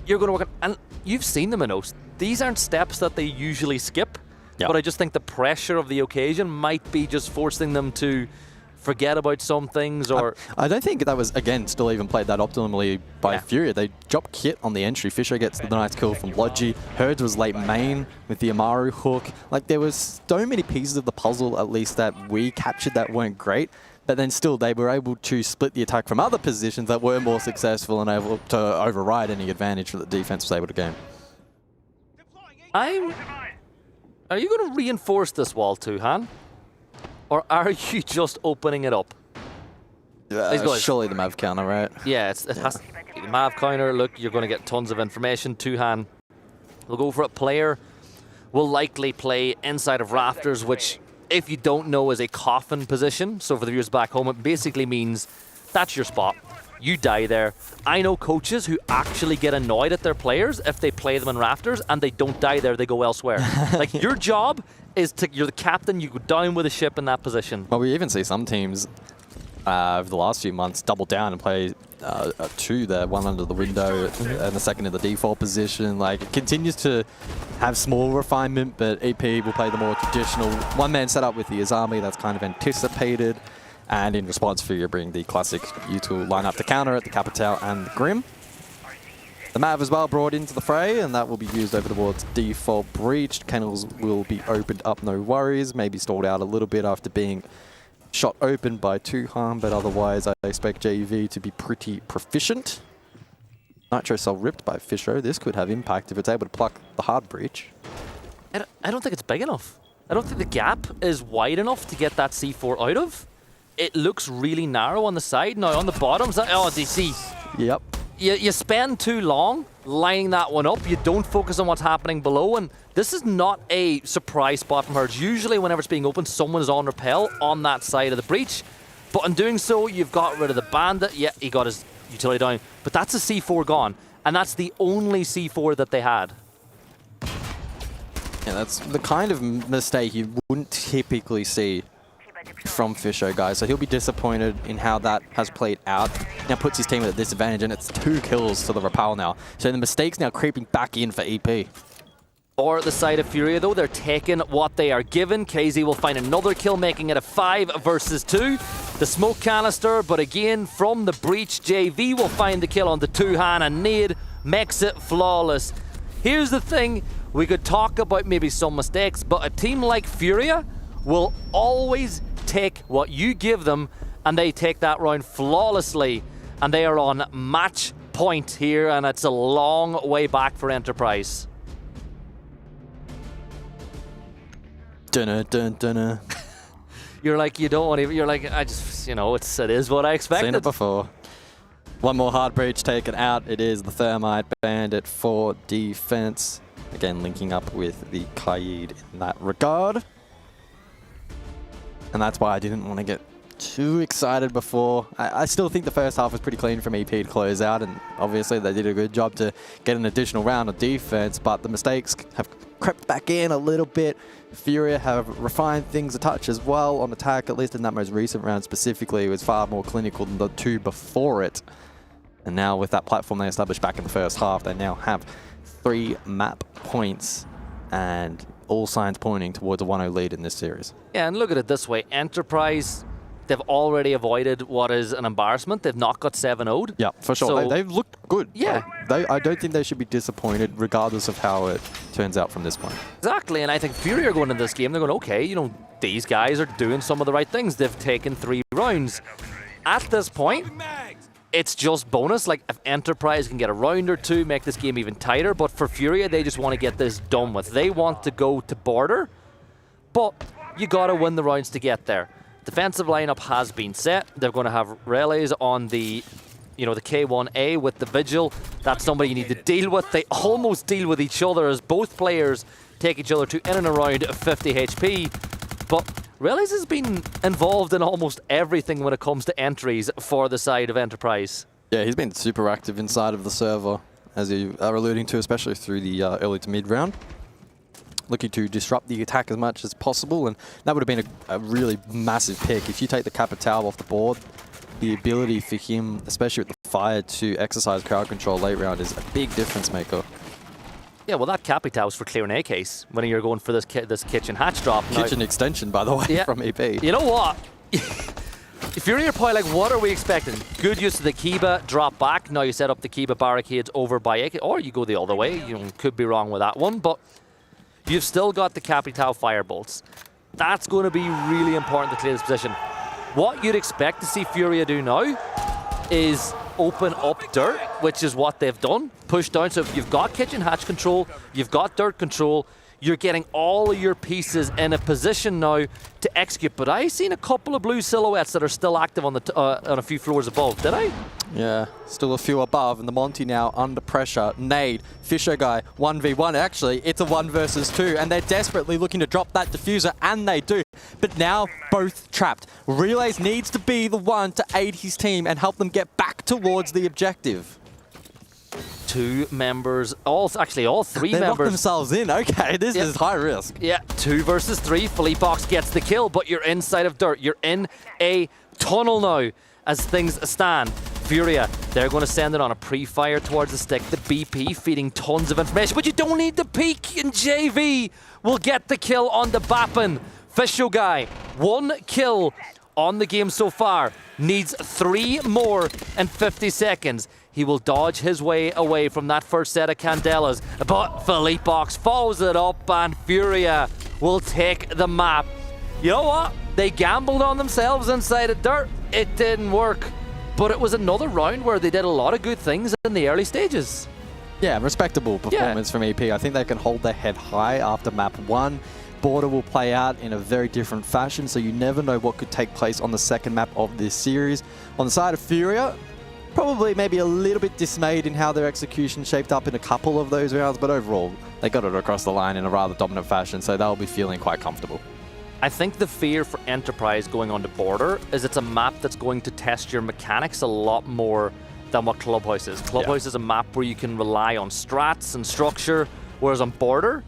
you're going to work on, and you've seen them in those. These aren't steps that they usually skip, but I just think the pressure of the occasion might be just forcing them to forget about some things, or... I don't think that was, again, still even played that optimally by FURIA. They dropped Kit on the entry. Fisher gets the nice kill from Logi. Herds was late main with the Amaru hook. Like, there was so many pieces of the puzzle, at least, that we captured that weren't great. But then still, they were able to split the attack from other positions that were more successful and able to override any advantage that the defense was able to gain. Are you going to reinforce this wall too, Han? Or are you just opening it up? Surely the Mav counter, right? Yeah, it has to be the Mav counter. Look, you're going to get tons of information. Two-hand will go for it. Player will likely play inside of rafters, which, if you don't know, is a coffin position. So for the viewers back home, it basically means that's your spot. You die there. I know coaches who actually get annoyed at their players if they play them in rafters and they don't die there, they go elsewhere. Like, your job is you're the captain, you go down with a ship in that position. Well, we even see some teams over the last few months double down and play two there, one under the window and the second in the default position. Like, it continues to have small refinement, but EP will play the more traditional one-man setup with the Azami that's kind of anticipated. And in response, FURIA bring the classic U-tool lineup to counter at the Capital and the Grim. The Mav as well brought into the fray, and that will be used over towards default breach. Kennels will be opened up, no worries. Maybe stalled out a little bit after being shot open by Two-Harm, but otherwise I expect JV to be pretty proficient. Nitro Cell ripped by Fisher. This could have impact if it's able to pluck the hard breach. I don't think it's big enough. I don't think the gap is wide enough to get that C4 out of. It looks really narrow on the side. Now on the bottoms, oh, DC. Yep. You spend too long lining that one up. You don't focus on what's happening below, and this is not a surprise spot from Herds. Usually whenever it's being open, someone is on rappel on that side of the breach. But in doing so, you've got rid of the bandit. Yeah, he got his utility down. But that's a C4 gone, and that's the only C4 that they had. Yeah, that's the kind of mistake you wouldn't typically see from Fisher, guys. So he'll be disappointed in how that has played out. Now puts his team at a disadvantage, and it's 2 kills to the Rapal now. So the mistake's now creeping back in for EP. Or the side of FURIA, though, they're taking what they are given. KZ will find another kill, making it a 5 versus 2. The smoke canister, but again, from the breach, JV will find the kill on the Two-Hand, and Nade makes it flawless. Here's the thing, we could talk about maybe some mistakes, but a team like FURIA will always take what you give them, and they take that round flawlessly, and they are on match point here, and it's a long way back for Enterprise. Dunna, dun, dunna. You're like, you don't want to, you're like, I just, you know, it is what I expected. Seen it before. One more hard breach taken out. It is the Thermite Bandit for defense. Again, linking up with the Qaid in that regard. And that's why I didn't want to get too excited before. I still think the first half was pretty clean from EP to close out, and obviously they did a good job to get an additional round of defense, but the mistakes have crept back in a little bit. FURIA have refined things a touch as well on attack, at least in that most recent round specifically. It was far more clinical than the 2 before it. And now with that platform they established back in the first half, they now have 3 map points, and all signs pointing towards a 1-0 lead in this series. Yeah, and look at it this way. Enterprise, they've already avoided what is an embarrassment. They've not got 7-0'd. Yeah, for sure. So, They've looked good. Yeah. I don't think they should be disappointed regardless of how it turns out from this point. Exactly, and I think FURIA are going into this game, they're going, okay, you know, these guys are doing some of the right things. They've taken 3 rounds. At this point, it's just bonus. Like, if Enterprise can get a round or 2, make this game even tighter, but for FURIA, they just want to get this done with. They want to go to border, but you got to win the rounds to get there. Defensive lineup has been set. They're going to have relays on the, you know, the K1A with the Vigil. That's somebody you need to deal with. They almost deal with each other as both players take each other to in and around 50 HP. But Relays has been involved in almost everything when it comes to entries for the side of Enterprise. Yeah, he's been super active inside of the server, as you are alluding to, especially through the early to mid round. Looking to disrupt the attack as much as possible, and that would have been a really massive pick. If you take the Capitao off the board, the ability for him, especially with the fire, to exercise crowd control late round is a big difference maker. Yeah, well, that Capitao is for clearing a case when you're going for this kitchen hatch drop. Kitchen extension, by the way, yeah, from EP. You know what? If you're in your point, like, what are we expecting? Good use of the Kiba, drop back. Now you set up the Kiba barricades over by AK, or you go the other way. You could be wrong with that one, but you've still got the Capitao firebolts. That's going to be really important to clear this position. What you'd expect to see FURIA do now is open up dirt, which is what they've done. Push down. So if you've got kitchen hatch control, you've got dirt control, you're getting all of your pieces in a position now to execute. But I've seen a couple of blue silhouettes that are still active on the on a few floors above. Did I? Yeah, still a few above, and the Monty now under pressure. Nade, Fisher guy, 1v1. Actually, it's a 1 versus 2, and they're desperately looking to drop that diffuser, and they do. But now, both trapped. Relays needs to be the one to aid his team and help them get back towards the objective. 2 members, all 3 they members. They locked themselves in. Okay, this is high risk. Yeah, 2 versus 3. Philippox gets the kill, but you're inside of dirt. You're in a tunnel now as things stand. FURIA, they're going to send it on a pre-fire towards the stick. The BP feeding tons of information, but you don't need the peek, and JV will get the kill on the Bappin. Fisho guy, 1 kill on the game so far. Needs 3 more in 50 seconds. He will dodge his way away from that first set of Candelas, but Philippox follows it up, and FURIA will take the map. You know what? They gambled on themselves inside of dirt. It didn't work, but it was another round where they did a lot of good things in the early stages. Yeah, respectable performance from EP. I think they can hold their head high after map 1. Border will play out in a very different fashion, so you never know what could take place on the second map of this series. On the side of FURIA, probably maybe a little bit dismayed in how their execution shaped up in a couple of those rounds, but overall, they got it across the line in a rather dominant fashion, so they'll be feeling quite comfortable. I think the fear for Enterprise going on to Border is it's a map that's going to test your mechanics a lot more than what Clubhouse is. Clubhouse is a map where you can rely on strats and structure, whereas on Border,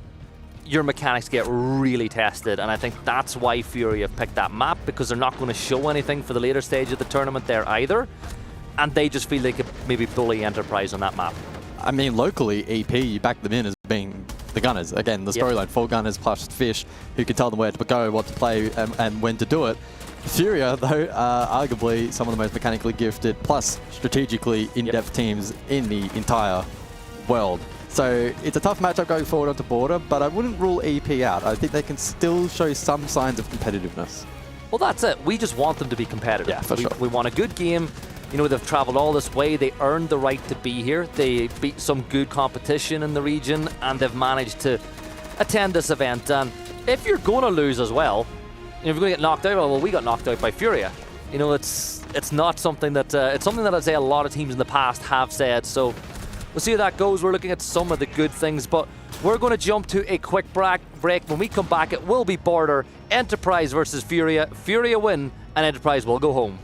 your mechanics get really tested, and I think that's why FURIA have picked that map, because they're not going to show anything for the later stage of the tournament there either, and they just feel they could maybe bully Enterprise on that map. I mean, locally, EP, you back them in as being the Gunners. Again, the storyline, 4 Gunners plus Fish, who can tell them where to go, what to play, and when to do it. FURIA, though, arguably some of the most mechanically gifted, plus strategically in-depth teams in the entire world. So it's a tough matchup going forward onto Border, but I wouldn't rule EP out. I think they can still show some signs of competitiveness. Well, that's it. We just want them to be competitive. Yeah, for sure. We want a good game. You know, they've traveled all this way. They earned the right to be here. They beat some good competition in the region, and they've managed to attend this event. And if you're going to lose as well, if you're going to get knocked out, well, we got knocked out by FURIA. You know, it's not something that it's something that I'd say a lot of teams in the past have said. So we'll see how that goes. We're looking at some of the good things, but we're going to jump to a quick break. When we come back, it will be Border, Enterprise versus FURIA. FURIA win, and Enterprise will go home.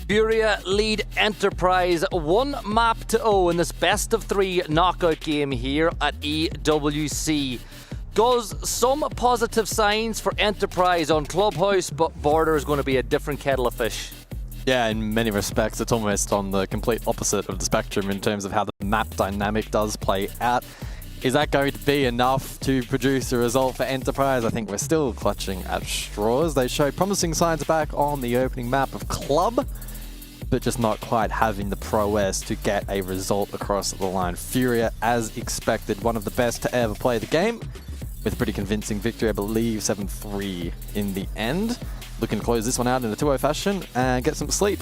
FURIA lead Enterprise 1-0 in this best of 3 knockout game here at EWC. Does some positive signs for Enterprise on Clubhouse, but Border is going to be a different kettle of fish. Yeah, in many respects, it's almost on the complete opposite of the spectrum in terms of how the map dynamic does play out. Is that going to be enough to produce a result for Enterprise? I think we're still clutching at straws. They showed promising signs back on the opening map of Club, but just not quite having the prowess to get a result across the line. FURIA, as expected, one of the best to ever play the game, with a pretty convincing victory, I believe 7-3 in the end. Looking to close this one out in a 2-0 fashion and get some sleep.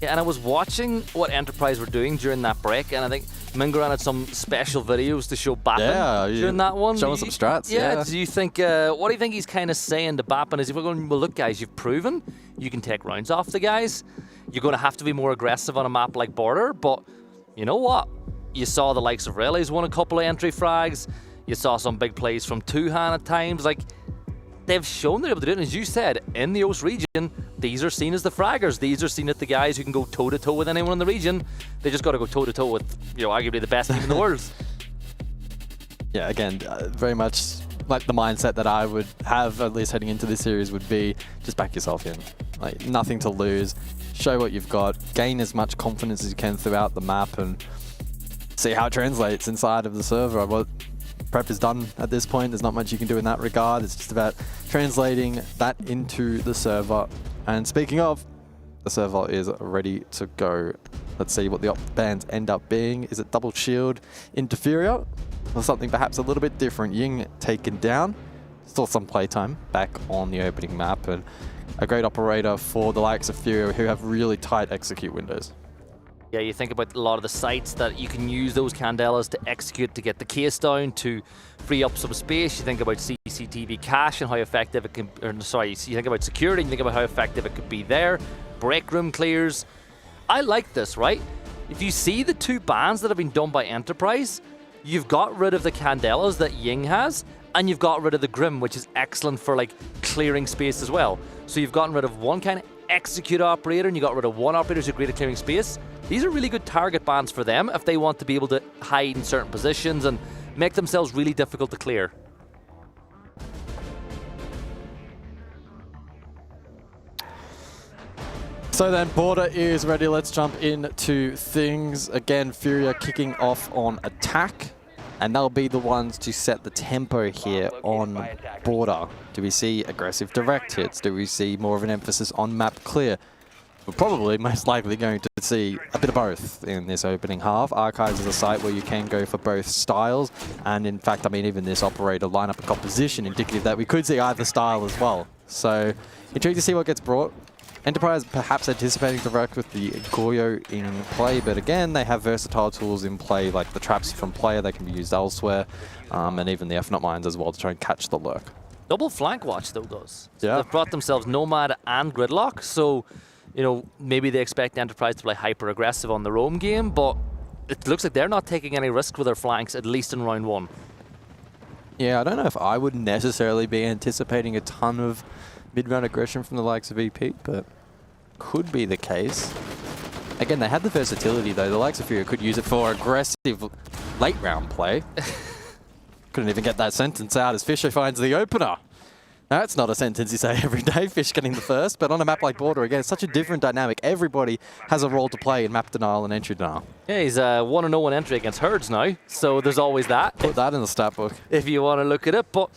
Yeah, and I was watching what Enterprise were doing during that break, and I think Mingaran had some special videos to show Bappin during that one. Showing some strats, yeah. Do you think, what do you think he's kind of saying to Bappin? Is he going, well, look, guys, you've proven you can take rounds off the guys. You're going to have to be more aggressive on a map like Border, but you know what? You saw the likes of Relays won a couple of entry frags. You saw some big plays from Tuhan at times. Like, they've shown they're able to do it. And as you said, in the Ost region, these are seen as the fraggers. These are seen as the guys who can go toe-to-toe with anyone in the region. They just got to go toe-to-toe with, you know, arguably the best team in the world. Yeah, again, very much like the mindset that I would have, at least heading into this series, would be just back yourself in. Like, nothing to lose. Show what you've got. Gain as much confidence as you can throughout the map and see how it translates inside of the server. Well, prep is done at this point. There's not much you can do in that regard. It's just about translating that into the server. And speaking of, the server is ready to go. Let's see what the op bans end up being. Is it double shield into FURIA? Or something perhaps a little bit different? Ying taken down. Still some playtime back on the opening map. And a great operator for the likes of FURIA, who have really tight execute windows. Yeah, you think about a lot of the sites that you can use those Candelas to execute to get the case down, to free up some space. You think about CCTV cache and how effective it can, or sorry, you think about security and you think about how effective it could be there. Break room clears. I like this, right? If you see the 2 bans that have been done by Enterprise, you've got rid of the Candelas that Ying has, and you've got rid of the Grim, which is excellent for like clearing space as well. So you've gotten rid of one kind of execute operator, and you got rid of one operator who's great at clearing space. These are really good target bans for them if they want to be able to hide in certain positions and make themselves really difficult to clear. So then, Border is ready. Let's jump into things. Again, FURIA kicking off on attack. And they'll be the ones to set the tempo here on Border. Do we see aggressive direct hits? Do we see more of an emphasis on map clear? We're probably most likely going to see a bit of both in this opening half. Archives is a site where you can go for both styles. And in fact, I mean, even this operator lineup and composition indicative that we could see either style as well. So intrigued to see what gets brought. Enterprise perhaps anticipating direct with the Goyo in play, but again, they have versatile tools in play, like the traps from player, they can be used elsewhere, and even the F-Not mines as well to try and catch the lurk. Double flank watch, though, does. Yeah. They've brought themselves Nomad and Gridlock, so, you know, maybe they expect Enterprise to play hyper-aggressive on the roam game, but it looks like they're not taking any risk with their flanks, at least in round 1. Yeah, I don't know if I would necessarily be anticipating a ton of mid-round aggression from the likes of EP, but could be the case. Again, they had the versatility, though. The likes of FURIA could use it for aggressive late-round play. Couldn't even get that sentence out as Fisher finds the opener. That's not a sentence you say every day, Fish getting the first, but on a map like Border, again, it's such a different dynamic. Everybody has a role to play in map denial and entry denial. Yeah, he's 1-0 in entry against Herds now, so there's always that. Put that in the stat book. If you want to look at it, but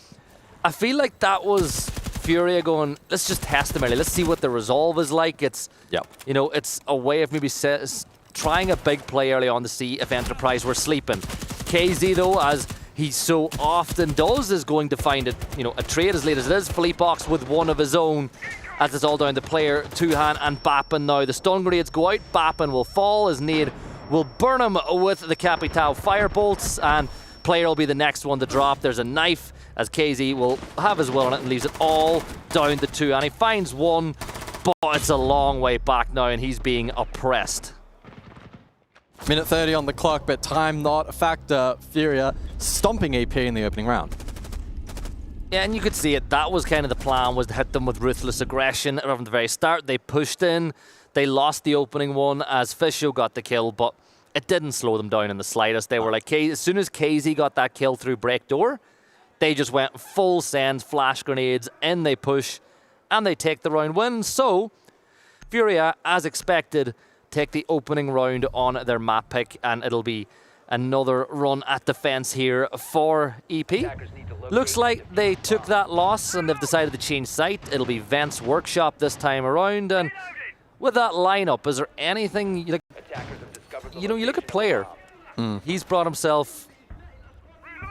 I feel like that was FURIA going, let's just test them early. Let's see what the resolve is like. It's, you know, it's a way of maybe trying a big play early on to see if Enterprise were sleeping. KZ, though, as he so often does, is going to find it, you know, a trade as late as it is. Fleet Box with one of his own, as it's all down to player, Two-Hand and Bappin now. The stun grenades go out, Bappin will fall, his nade will burn him with the Capital Firebolts, and player will be the next one to drop. There's a knife, as KZ will have his will on it and leaves it all down to 2. And he finds one, but it's a long way back now, and he's being oppressed. Minute 30 on the clock, but time not a factor. FURIA stomping EP in the opening round. Yeah, and you could see it. That was kind of the plan, was to hit them with ruthless aggression from the very start. They pushed in. They lost the opening one as Fisho got the kill, but it didn't slow them down in the slightest. They were like, as soon as KZ got that kill through break door, they just went full send, flash grenades, in they push, and they take the round win. So, FURIA, as expected, take the opening round on their map pick, and it'll be another run at defense here for EP. Looks like they took that loss and they've decided to change site. It'll be Vent's Workshop this time around, and with that lineup, is there anything, you know, you look at player, he's brought himself,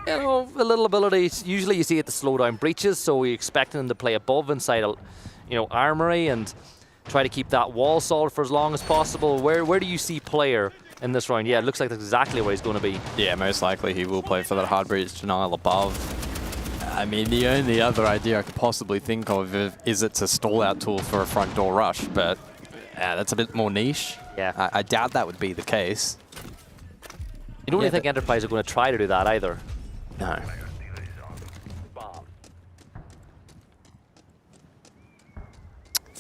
you know, a little ability. Usually you see it to slow down breaches, so we expecting him to play above inside, you know, armory and try to keep that wall solid for as long as possible. Where do you see player in this round? Yeah, it looks like that's exactly where he's going to be. Yeah, most likely he will play for that hard breach denial above. I mean, the only other idea I could possibly think of is it's a stall-out tool for a front door rush, but that's a bit more niche. Yeah. I doubt that would be the case. You don't really think Enterprise are going to try to do that either? No.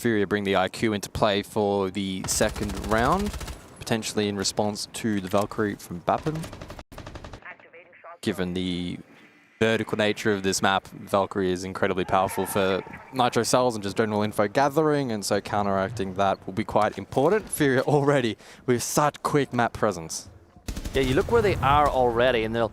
FURIA bring the IQ into play for the second round, potentially in response to the Valkyrie from Bappen. Given the vertical nature of this map, Valkyrie is incredibly powerful for nitro cells and just general info gathering, and so counteracting that will be quite important. FURIA already with such quick map presence. Yeah, you look where they are already, and they'll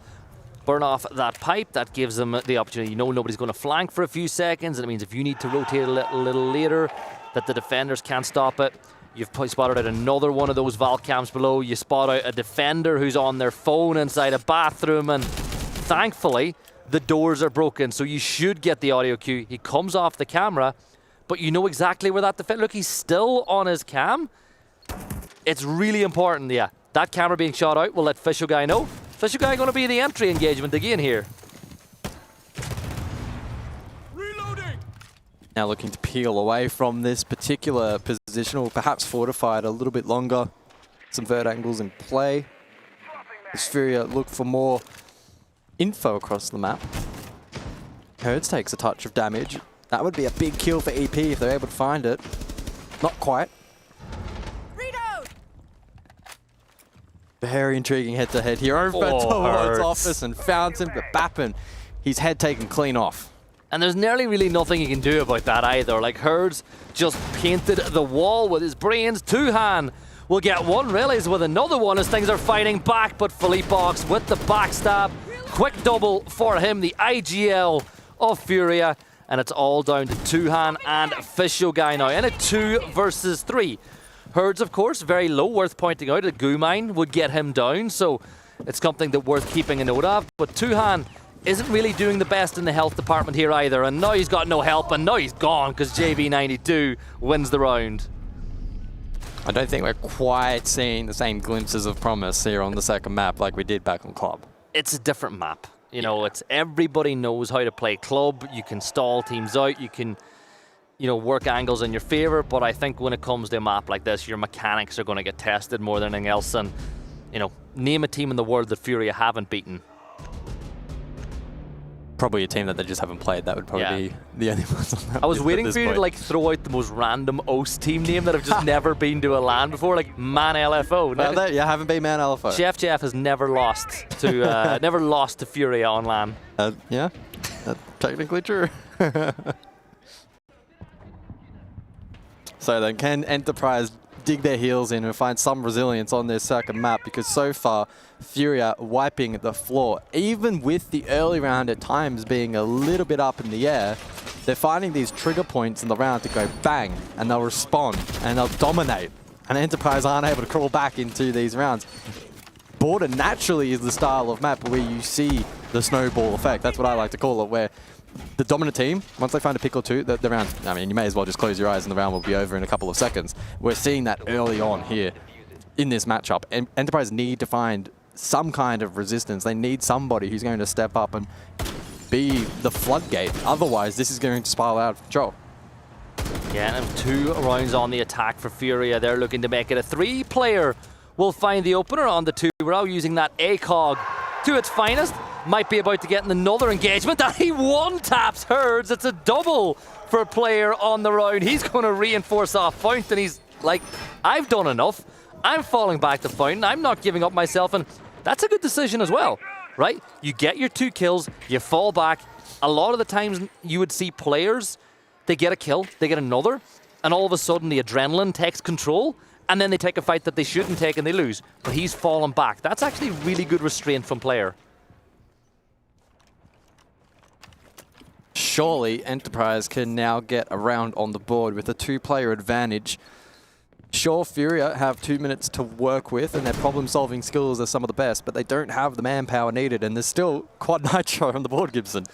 burn off that pipe. That gives them the opportunity. You know nobody's going to flank for a few seconds, and it means if you need to rotate a little later, that the defenders can't stop it. You've spotted out another one of those Valk camps below. You spot out a defender who's on their phone inside a bathroom, and thankfully, the doors are broken, so you should get the audio cue. He comes off the camera, but you know exactly where that defender... Look, he's still on his cam. It's really important, yeah. That camera being shot out will let Fisho Guy know. Fisho Guy going to be the entry engagement again here. Reloading. Now looking to peel away from this particular position, or perhaps fortify it a little bit longer. Some vert angles in play. As FURIA look for more info across the map. Herds takes a touch of damage. That would be a big kill for EP if they're able to find it. Not quite. Reload! Very intriguing head-to-head here over towards Office and Fountain, but Bappen, his head taken clean off. And there's nearly really nothing he can do about that either. Like, Herds just painted the wall with his brains. Two-hand will get one, realize with another one as things are fighting back, but Philippe Box with the backstab. Quick double for him, the IGL of FURIA, and it's all down to Two-hand and Fisho Guy now in a 2 versus 3. Herds, of course, very low, worth pointing out. A goo mine would get him down, so it's something that worth keeping a note of. But Two-hand isn't really doing the best in the health department here either, and now he's got no help, and now he's gone because JB92 wins the round. I don't think we're quite seeing the same glimpses of promise here on the second map like we did back on Club. It's a different map. You know, it's everybody knows how to play Club. You can stall teams out. You can, you know, work angles in your favor. But I think when it comes to a map like this, your mechanics are going to get tested more than anything else. And, you know, name a team in the world that FURIA haven't beaten. Probably a team that they just haven't played. That would probably be the only ones on that. I was waiting for you point. to like throw out the most random OS team name that have just never been to a LAN before, like Man LFO. Well, yeah, haven't been Man LFO. Jeff has never lost to never lost to FURIA on LAN. Yeah, that's technically true. So then, can Enterprise dig their heels in and find some resilience on their second map? Because so far, FURIA wiping the floor. Even with the early round at times being a little bit up in the air, they're finding these trigger points in the round to go bang, and they'll respond, and they'll dominate. And Enterprise aren't able to crawl back into these rounds. Border naturally is the style of map where you see the snowball effect. That's what I like to call it, where the dominant team, once they find a pick or two, the round, I mean, you may as well just close your eyes and the round will be over in a couple of seconds. We're seeing that early on here in this matchup. And Enterprise need to find some kind of resistance. They need somebody who's going to step up and be the floodgate. Otherwise, this is going to spiral out of control. Yeah, and 2 rounds on the attack for FURIA. They're looking to make it a 3-player. Will find the opener on the 2. We're out using that ACOG to its finest. Might be about to get in another engagement. And he one-taps Herds. It's a double for a player on the round. He's going to reinforce off Fountain. He's like, I've done enough. I'm falling back to Fountain. I'm not giving up myself. And that's a good decision as well, right? You get your 2 kills. You fall back. A lot of the times you would see players, they get a kill, they get another, and all of a sudden the adrenaline takes control, and then they take a fight that they shouldn't take and they lose. But he's fallen back. That's actually really good restraint from player. Surely Enterprise can now get a round on the board with a 2-player advantage. Sure, FURIA have 2 minutes to work with, and their problem-solving skills are some of the best, but they don't have the manpower needed, and there's still quad nitro on the board, Gibson.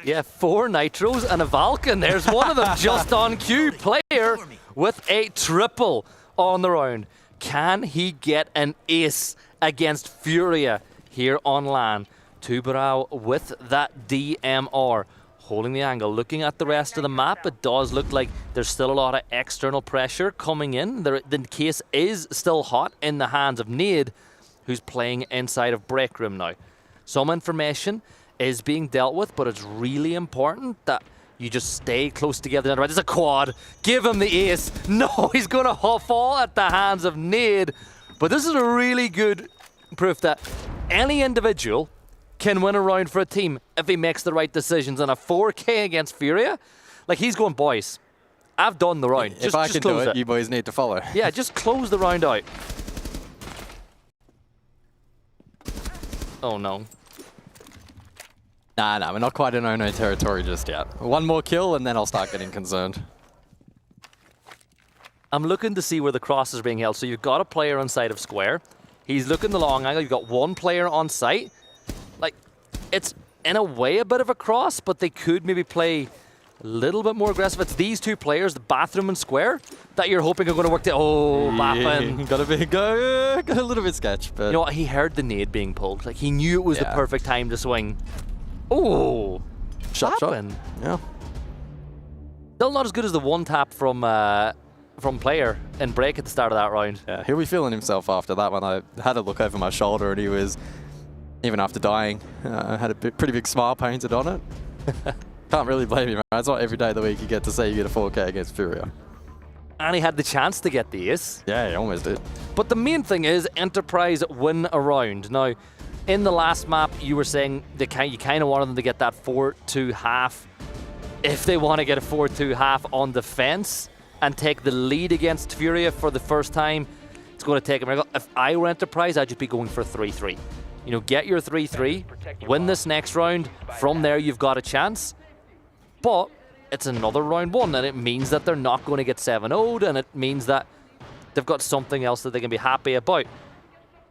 Yeah, 4 nitros and a Vulcan. There's one of them just on cue. Player with a triple on the round. Can he get an ace against FURIA here on LAN? Tubarao with that DMR. Holding the angle, looking at the rest of the map, it does look like there's still a lot of external pressure coming in. The case is still hot in the hands of Nade, who's playing inside of Break Room now. Some information is being dealt with, but it's really important that You just stay close together. There's a quad. Give him the ace. No, he's going to fall at the hands of Nade. But this is a really good proof that any individual can win a round for a team if he makes the right decisions. And a 4K against FURIA, like he's going, boys, I've done the round. If I can do it, you boys need to follow. Yeah, just close the round out. Oh no. Nah, we're not quite in Ono territory just yet. One more kill and then I'll start getting concerned. I'm looking to see where the cross is being held. So you've got a player on side of square. He's looking the long angle. You've got one player on site. Like, it's in a way a bit of a cross, but they could maybe play a little bit more aggressive. It's these two players, the bathroom and square, that you're hoping are going to work. Oh, Bappin. Got a little bit sketch, but you know what? He heard the nade being pulled. Like he knew it was the perfect time to swing. Oh, shot. Yeah. Still not as good as the one tap from player in break at the start of that round. Yeah, he'll be feeling himself after that one. I had a look over my shoulder and he was, even after dying, had a pretty big smile painted on it. Can't really blame him, right? It's not every day of the week you get to say you get a 4K against FURIA. And he had the chance to get the ace. Yeah, he almost did. But the main thing is Enterprise win a round. Now, in the last map, you were saying you kind of wanted them to get that 4-2 half. If they want to get a 4-2 half on defense and take the lead against FURIA for the first time, it's going to take a miracle. If I were Enterprise, I'd just be going for 3-3. You know, get your 3-3, win this next round. From there, you've got a chance. But it's another round one, and it means that they're not going to get 7-0'd, and it means that they've got something else that they can be happy about.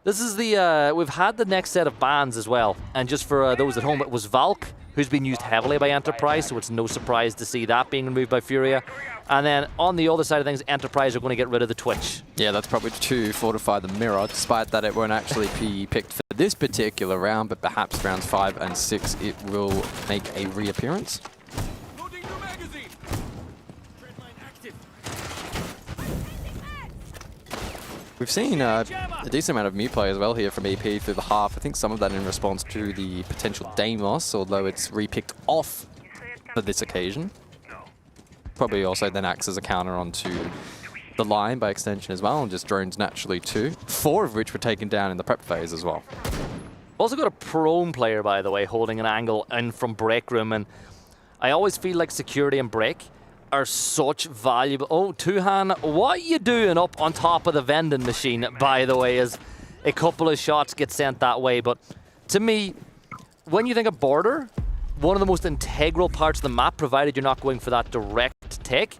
This is the, we've had the next set of bans as well, and just for those at home, it was Valk, who's been used heavily by Enterprise, so it's no surprise to see that being removed by FURIA. And then on the other side of things, Enterprise are going to get rid of the Twitch. Yeah, that's probably to fortify the mirror, despite that it won't actually be picked for this particular round, but perhaps rounds 5 and 6 it will make a reappearance. We've seen a decent amount of mute play as well here from EP through the half. I think some of that in response to the potential Dame loss, although it's repicked off for this occasion. Probably also then acts as a counter onto the line by extension as well, and just drones naturally too. 4 of which were taken down in the prep phase as well. Also got a prone player, by the way, holding an angle in from break room, and I always feel like security and break are such valuable. Oh, Tuhan, what are you doing up on top of the vending machine, by the way, as a couple of shots get sent that way. But to me, when you think of border, one of the most integral parts of the map, provided you're not going for that direct take,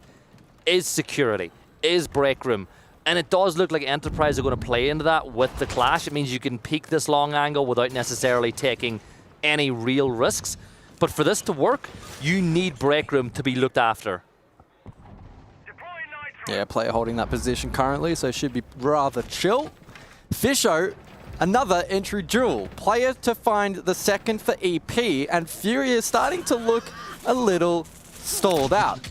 is security, is break room. And it does look like Enterprise are going to play into that with the clash. It means you can peek this long angle without necessarily taking any real risks. But for this to work, you need break room to be looked after. Yeah, player holding that position currently, so should be rather chill. Fisho, another entry duel. Player to find the second for EP, and FURIA is starting to look a little stalled out.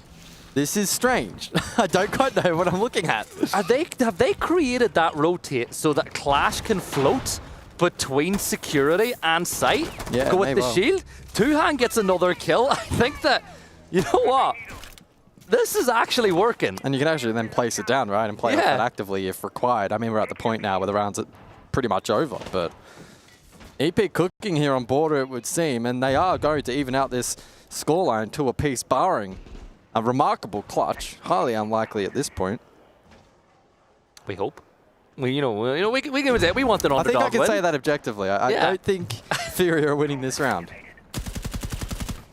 This is strange. I don't quite know what I'm looking at. Have they created that rotate so that Clash can float between security and sight? Yeah, go with the shield? Tuhan gets another kill. I think that, you know what? This is actually working. And you can actually then place it down, right? And play off that actively if required. I mean, we're at the point now where the round's pretty much over, but EP cooking here on border, it would seem, and they are going to even out this scoreline to a piece, barring a remarkable clutch. Highly unlikely at this point. We hope. We can say we want an underdog. I think I can say that objectively. I don't think FURIA are winning this round.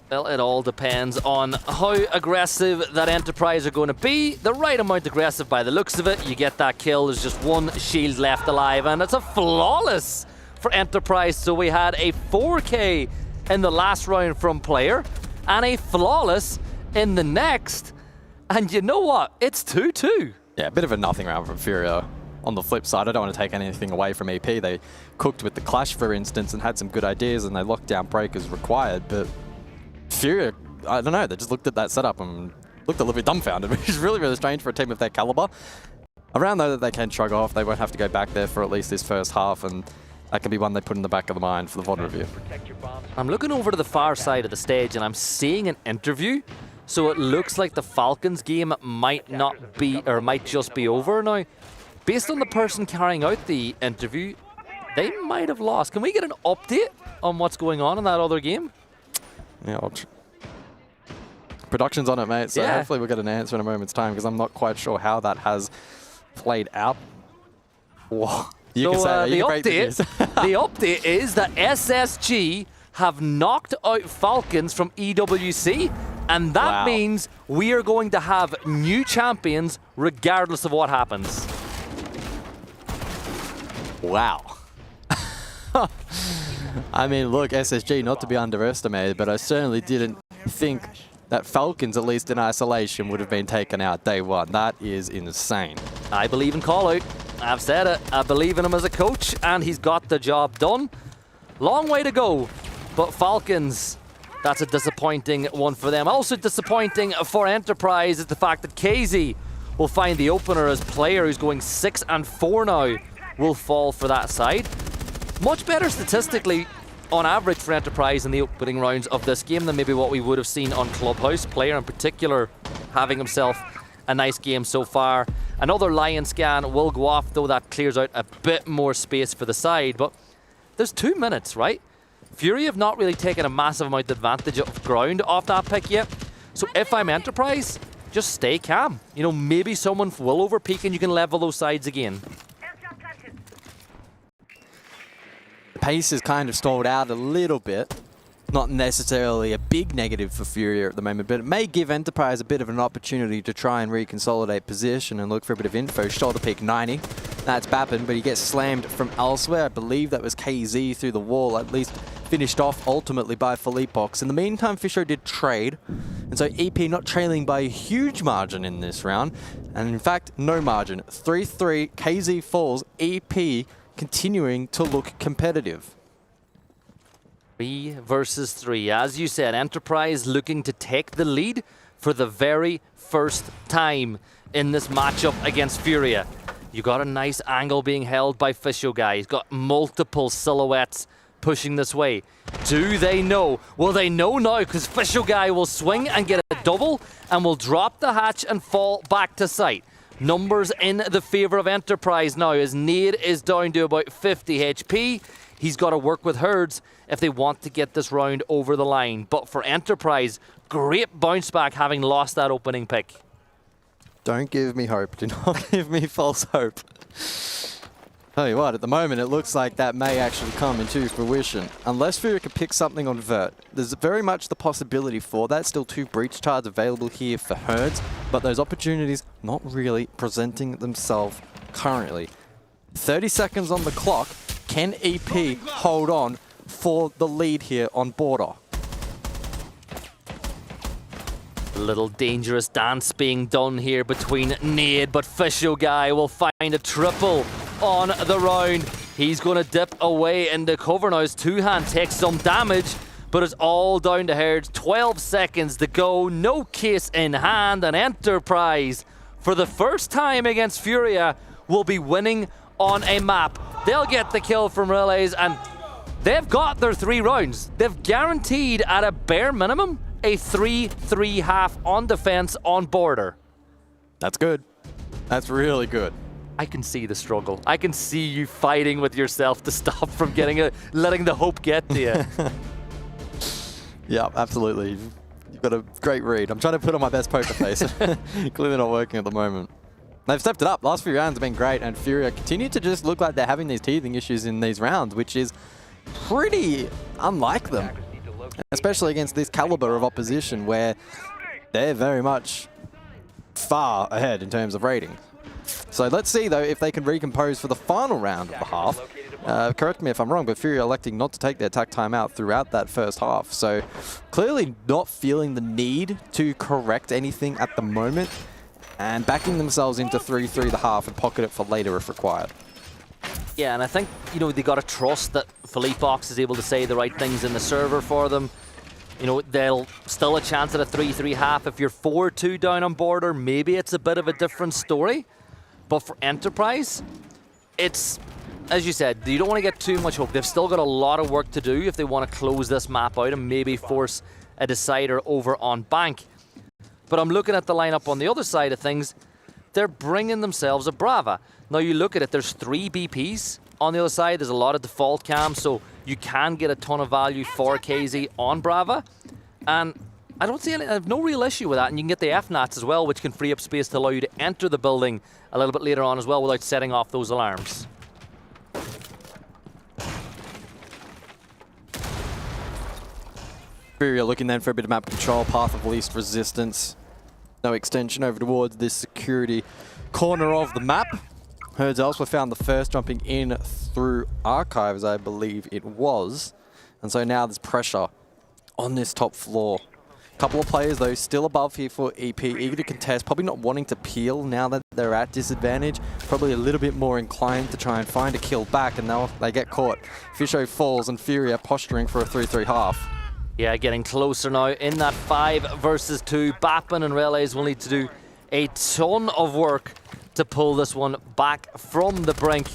Well, it all depends on how aggressive that Enterprise are going to be. The right amount aggressive by the looks of it. You get that kill. There's just one shield left alive, and it's a flawless for Enterprise. So we had a 4K in the last round from player, and a flawless in the next. And you know what? It's 2-2. Yeah, a bit of a nothing round from FURIA. On the flip side, I don't want to take anything away from EP. They cooked with the clash, for instance, and had some good ideas, and they locked down break as required, but FURIA, I don't know, they just looked at that setup and looked a little bit dumbfounded, which is really, really strange for a team of their caliber. A round, though, that they can shrug off. They won't have to go back there for at least this first half, and that can be one they put in the back of the mind for the VOD review. I'm looking over to the far side of the stage, and I'm seeing an interview So it looks like the Falcons game might not be, or might just be over now. Based on the person carrying out the interview, they might have lost. Can we get an update on what's going on in that other game? Yeah, production's on it, mate. So yeah. Hopefully we'll get an answer in a moment's time, because I'm not quite sure how that has played out. Whoa. You can say the you can break the news. the update is that SSG have knocked out Falcons from EWC, and that means we are going to have new champions regardless of what happens. Wow. I mean, look, SSG, not to be underestimated, but I certainly didn't think that Falcons, at least in isolation, would have been taken out day one. That is insane. I believe in Callout. I've said it. I believe in him as a coach, and he's got the job done. Long way to go, but Falcons, that's a disappointing one for them. Also disappointing for Enterprise is the fact that KZ will find the opener as player who's going 6-4 now will fall for that side. Much better statistically on average for Enterprise in the opening rounds of this game than maybe what we would have seen on Clubhouse. Player in particular having himself a nice game so far. Another Lion scan will go off, though that clears out a bit more space for the side. But there's 2 minutes, right? FURIA have not really taken a massive amount of advantage of ground off that pick yet. So if I'm Enterprise, just stay calm. You know, maybe someone will overpeak and you can level those sides again. Pace is kind of stalled out a little bit. Not necessarily a big negative for FURIA at the moment, but it may give Enterprise a bit of an opportunity to try and reconsolidate position and look for a bit of info. Shoulder pick 90. That's Bappin, but he gets slammed from elsewhere. I believe that was KZ through the wall, at least finished off ultimately by Philippox. In the meantime, Fisher did trade, and so EP not trailing by a huge margin in this round, and in fact, no margin. 3-3, KZ falls, EP continuing to look competitive. 3 versus 3. As you said, Enterprise looking to take the lead for the very first time in this matchup against FURIA. You got a nice angle being held by Fisho Guy. He's got multiple silhouettes pushing this way. Do they know? Well, they know now, because Fisho Guy will swing and get a double and will drop the hatch and fall back to site. Numbers in the favor of Enterprise now, as Nade is down to about 50 HP. He's got to work with Herds if they want to get this round over the line. But for Enterprise, great bounce back having lost that opening pick. Don't give me hope. Do not give me false hope. Tell you what, at the moment, it looks like that may actually come into fruition. Unless FURIA can pick something on Vert, there's very much the possibility for that. Still 2 breach cards available here for Herds, but those opportunities not really presenting themselves currently. 30 seconds on the clock. Can EP hold on for the lead here on border? A little dangerous dance being done here between Nade, but Fisho Guy will find a triple on the round. He's going to dip away into cover now. His 2-hand takes some damage, but it's all down to Herds. 12 seconds to go, no case in hand, and Enterprise, for the first time against FURIA, will be winning on a map. They'll get the kill from relays, and they've got their 3 rounds. They've guaranteed at a bare minimum a 3-3 on defense on border. That's good. That's really good. I can see the struggle. I can see you fighting with yourself to stop from letting the hope get to you. Yeah, absolutely. You've got a great read. I'm trying to put on my best poker face. Clearly not working at the moment. They've stepped it up. Last few rounds have been great, and FURIA continue to just look like they're having these teething issues in these rounds, which is pretty unlike them. Especially against this caliber of opposition where they're very much far ahead in terms of rating. So let's see, though, if they can recompose for the final round of the half. Correct me if I'm wrong, but FURIA electing not to take their attack timeout throughout that first half. So clearly not feeling the need to correct anything at the moment, and backing themselves into 3-3 the half and pocket it for later if required. Yeah, and I think, you know, they got to trust that Philippox is able to say the right things in the server for them. You know, they'll still a chance at a 3-3 half. If you're 4-2 down on border, maybe it's a bit of a different story. But for Enterprise, it's, as you said, you don't want to get too much hope. They've still got a lot of work to do if they want to close this map out and maybe force a decider over on Bank. But I'm looking at the lineup on the other side of things. They're bringing themselves a Brava. Now you look at it, there's 3 BPs on the other side. There's a lot of default cams, so you can get a ton of value for KZ on Brava. And I have no real issue with that. And you can get the FNATs as well, which can free up space to allow you to enter the building a little bit later on as well without setting off those alarms. FURIA looking then for a bit of map control, path of least resistance. No extension over towards this security corner of the map. Herds elsewhere found the first, jumping in through archives, I believe it was. And so now there's pressure on this top floor. Couple of players though still above here for EP, eager to contest, probably not wanting to peel now that they're at disadvantage. Probably a little bit more inclined to try and find a kill back, and now they get caught. Fisho falls and FURIA posturing for a 3-3 half. Yeah, getting closer now in that 5 versus 2. Bappin and Relays will need to do a ton of work to pull this one back from the brink.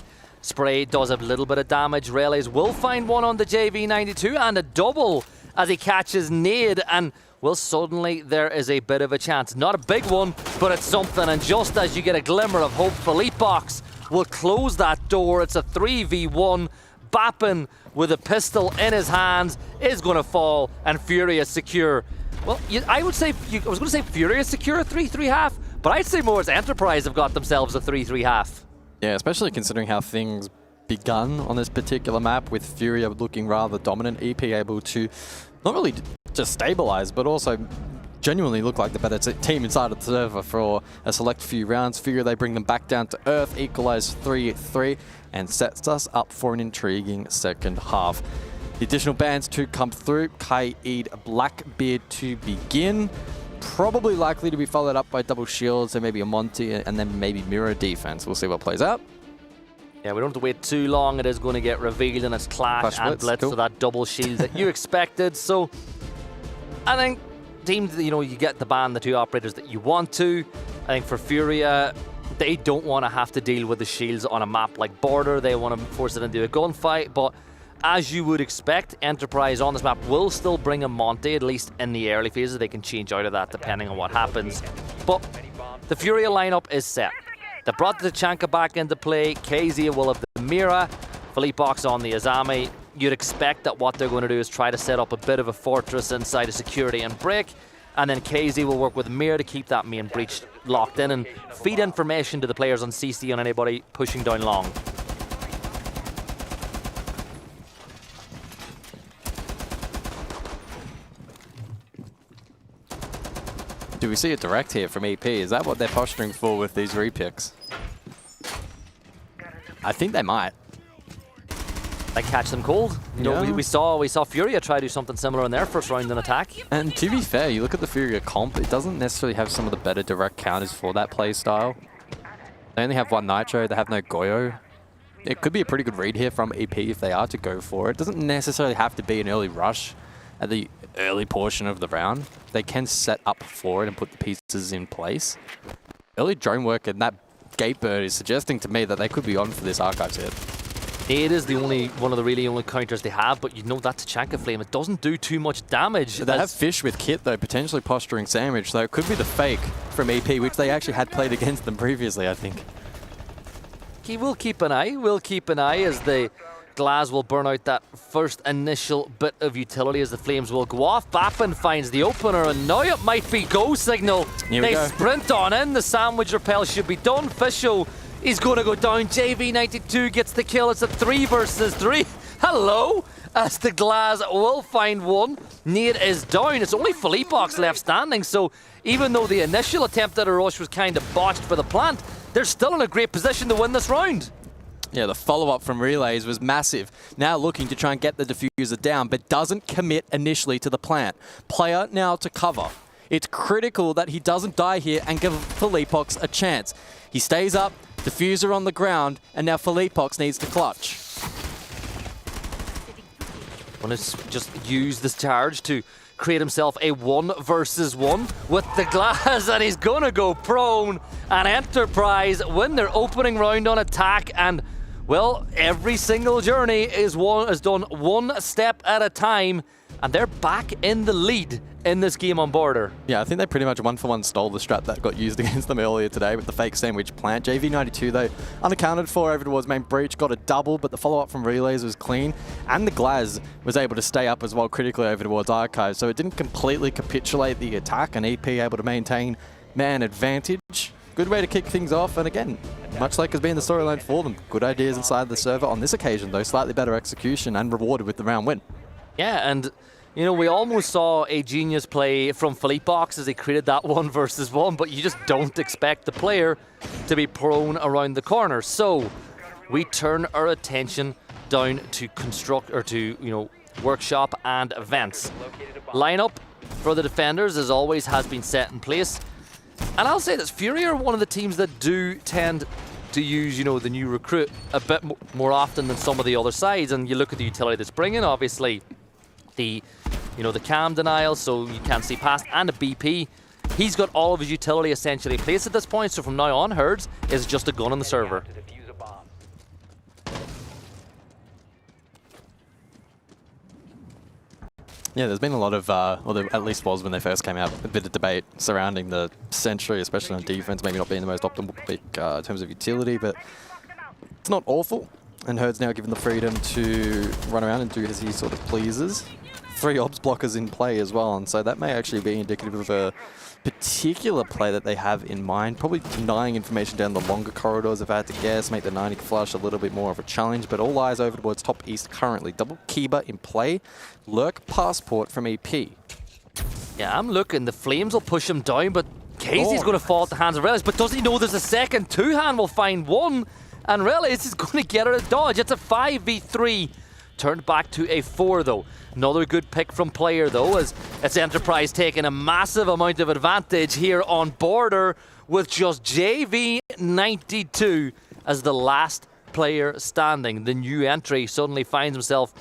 Spray does a little bit of damage. Relays will find one on the JV92 and a double as he catches Nade, and well, suddenly there is a bit of a chance. Not a big one, but it's something, and just as you get a glimmer of hope, Philippebox will close that door. It's a 3v1. Bappin with a pistol in his hands is going to fall, and FURIA secure. Well, I was going to say FURIA secure a 3-3 half, but I'd say more as Enterprise have got themselves a 3-3 half. Yeah, especially considering how things begun on this particular map, with FURIA looking rather dominant, EP able to not really just stabilize, but also genuinely look like the better team inside of the server for a select few rounds. FURIA, they bring them back down to earth, equalize 3-3, and sets us up for an intriguing second half. The additional bans to come through. Kaid Blackbeard to begin. Probably likely to be followed up by double shields, and maybe a Monty, and then maybe mirror defense. We'll see what plays out. Yeah, we don't have to wait too long. It is going to get revealed, and it's Clash and Blitz, cool. So that double shield that you expected. So I think teams, you get to ban the 2 operators that you want to. I think for FURIA, they don't want to have to deal with the shields on a map like Border. They want to force it into a gunfight, but as you would expect, Enterprise on this map will still bring a Monte, at least in the early phases. They can change out of that depending on what happens. But the FURIA lineup is set. They brought the Tachanka back into play. KZ will have the Mira, Philippebox on the Azami. You'd expect that what they're going to do is try to set up a bit of a fortress inside of security and break, and then KZ will work with Mira to keep that main breach locked in and feed information to the players on CC on anybody pushing down long. Do we see a direct here from EP? Is that what they're posturing for with these repicks? I think they might. They catch them cold. You know, we saw FURIA try to do something similar in their first round in attack. And to be fair, you look at the FURIA comp, it doesn't necessarily have some of the better direct counters for that play style. They only have 1 Nitro, they have no Goyo. It could be a pretty good read here from EP if they are to go for it. It doesn't necessarily have to be an early rush at the early portion of the round. They can set up for it and put the pieces in place. Early drone work and that Gatebird is suggesting to me that they could be on for this Archives hit. It is the one of the really only counters they have, but that Tachanka Flame, it doesn't do too much damage. They have Fish with Kit though, potentially posturing Sandwich, so it could be the fake from EP, which they actually had played against them previously, I think. We'll keep an eye as the Glass will burn out that first initial bit of utility as the flames will go off. Bappin finds the opener, and now it might be go signal. They sprint on in. The sandwich repel should be done. Fisho, he's going to go down. JV92 gets the kill. It's a 3 versus 3. Hello, as the Glass will find one. Nade is down. It's only Philippebox left standing, so even though the initial attempt at a rush was kind of botched for the plant, they're still in a great position to win this round. Yeah, the follow-up from Relays was massive. Now looking to try and get the diffuser down, but doesn't commit initially to the plant. Player now to cover. It's critical that he doesn't die here and give Philippebox a chance. He stays up, diffuser on the ground, and now Philippebox needs to clutch. Want to just use this charge to create himself a 1 versus 1 with the Glass, and he's gonna go prone. And Enterprise win their opening round on attack, and well, every single journey is done one step at a time. and they're back in the lead in this game on Border. Yeah, I think they pretty much one-for-one stole the strat that got used against them earlier today with the fake sandwich plant. JV92, though, unaccounted for over towards main breach, got a double, but the follow-up from relays was clean, and the Glaz was able to stay up as well critically over towards Archive, so it didn't completely capitulate the attack, and EP able to maintain man advantage. Good way to kick things off, and again, much like has been the storyline for them, good ideas inside the server. On this occasion, though, slightly better execution and rewarded with the round win. Yeah, and you know, we almost saw a genius play from Philippe Box as he created that 1v1, but you just don't expect the player to be prone around the corner. So we turn our attention down to workshop and events. Lineup for the defenders, as always, has been set in place. And I'll say this, FURIA are one of the teams that do tend to use, the new recruit a bit more often than some of the other sides. And you look at the utility that's bringing, obviously, the cam denial, so you can't see past, and a BP. He's got all of his utility essentially placed at this point, so from now on, Herds is just a gun on the server. Yeah, there's been a lot of, well, there at least was when they first came out, a bit of debate surrounding the Sentry, especially on defense, maybe not being the most optimal pick in terms of utility, but it's not awful. And Herd's now given the freedom to run around and do as he sort of pleases. 3 obs blockers in play as well, and so that may actually be indicative of a particular play that they have in mind. Probably denying information down the longer corridors, if I had to guess, make the 90 flush a little bit more of a challenge, but all eyes over towards top east currently. Double Kiba in play, Lurk Passport from EP. Yeah, I'm looking, the Flames will push him down, but Casey's going to fall at the hands of Relish, but does he know there's a second? Two-hand will find one, and Relish is going to get her a dodge. It's a 5v3. Turned back to a 4 though. Another good pick from player though, as it's Enterprise taking a massive amount of advantage here on Border with just JV92 as the last player standing. The new entry suddenly finds himself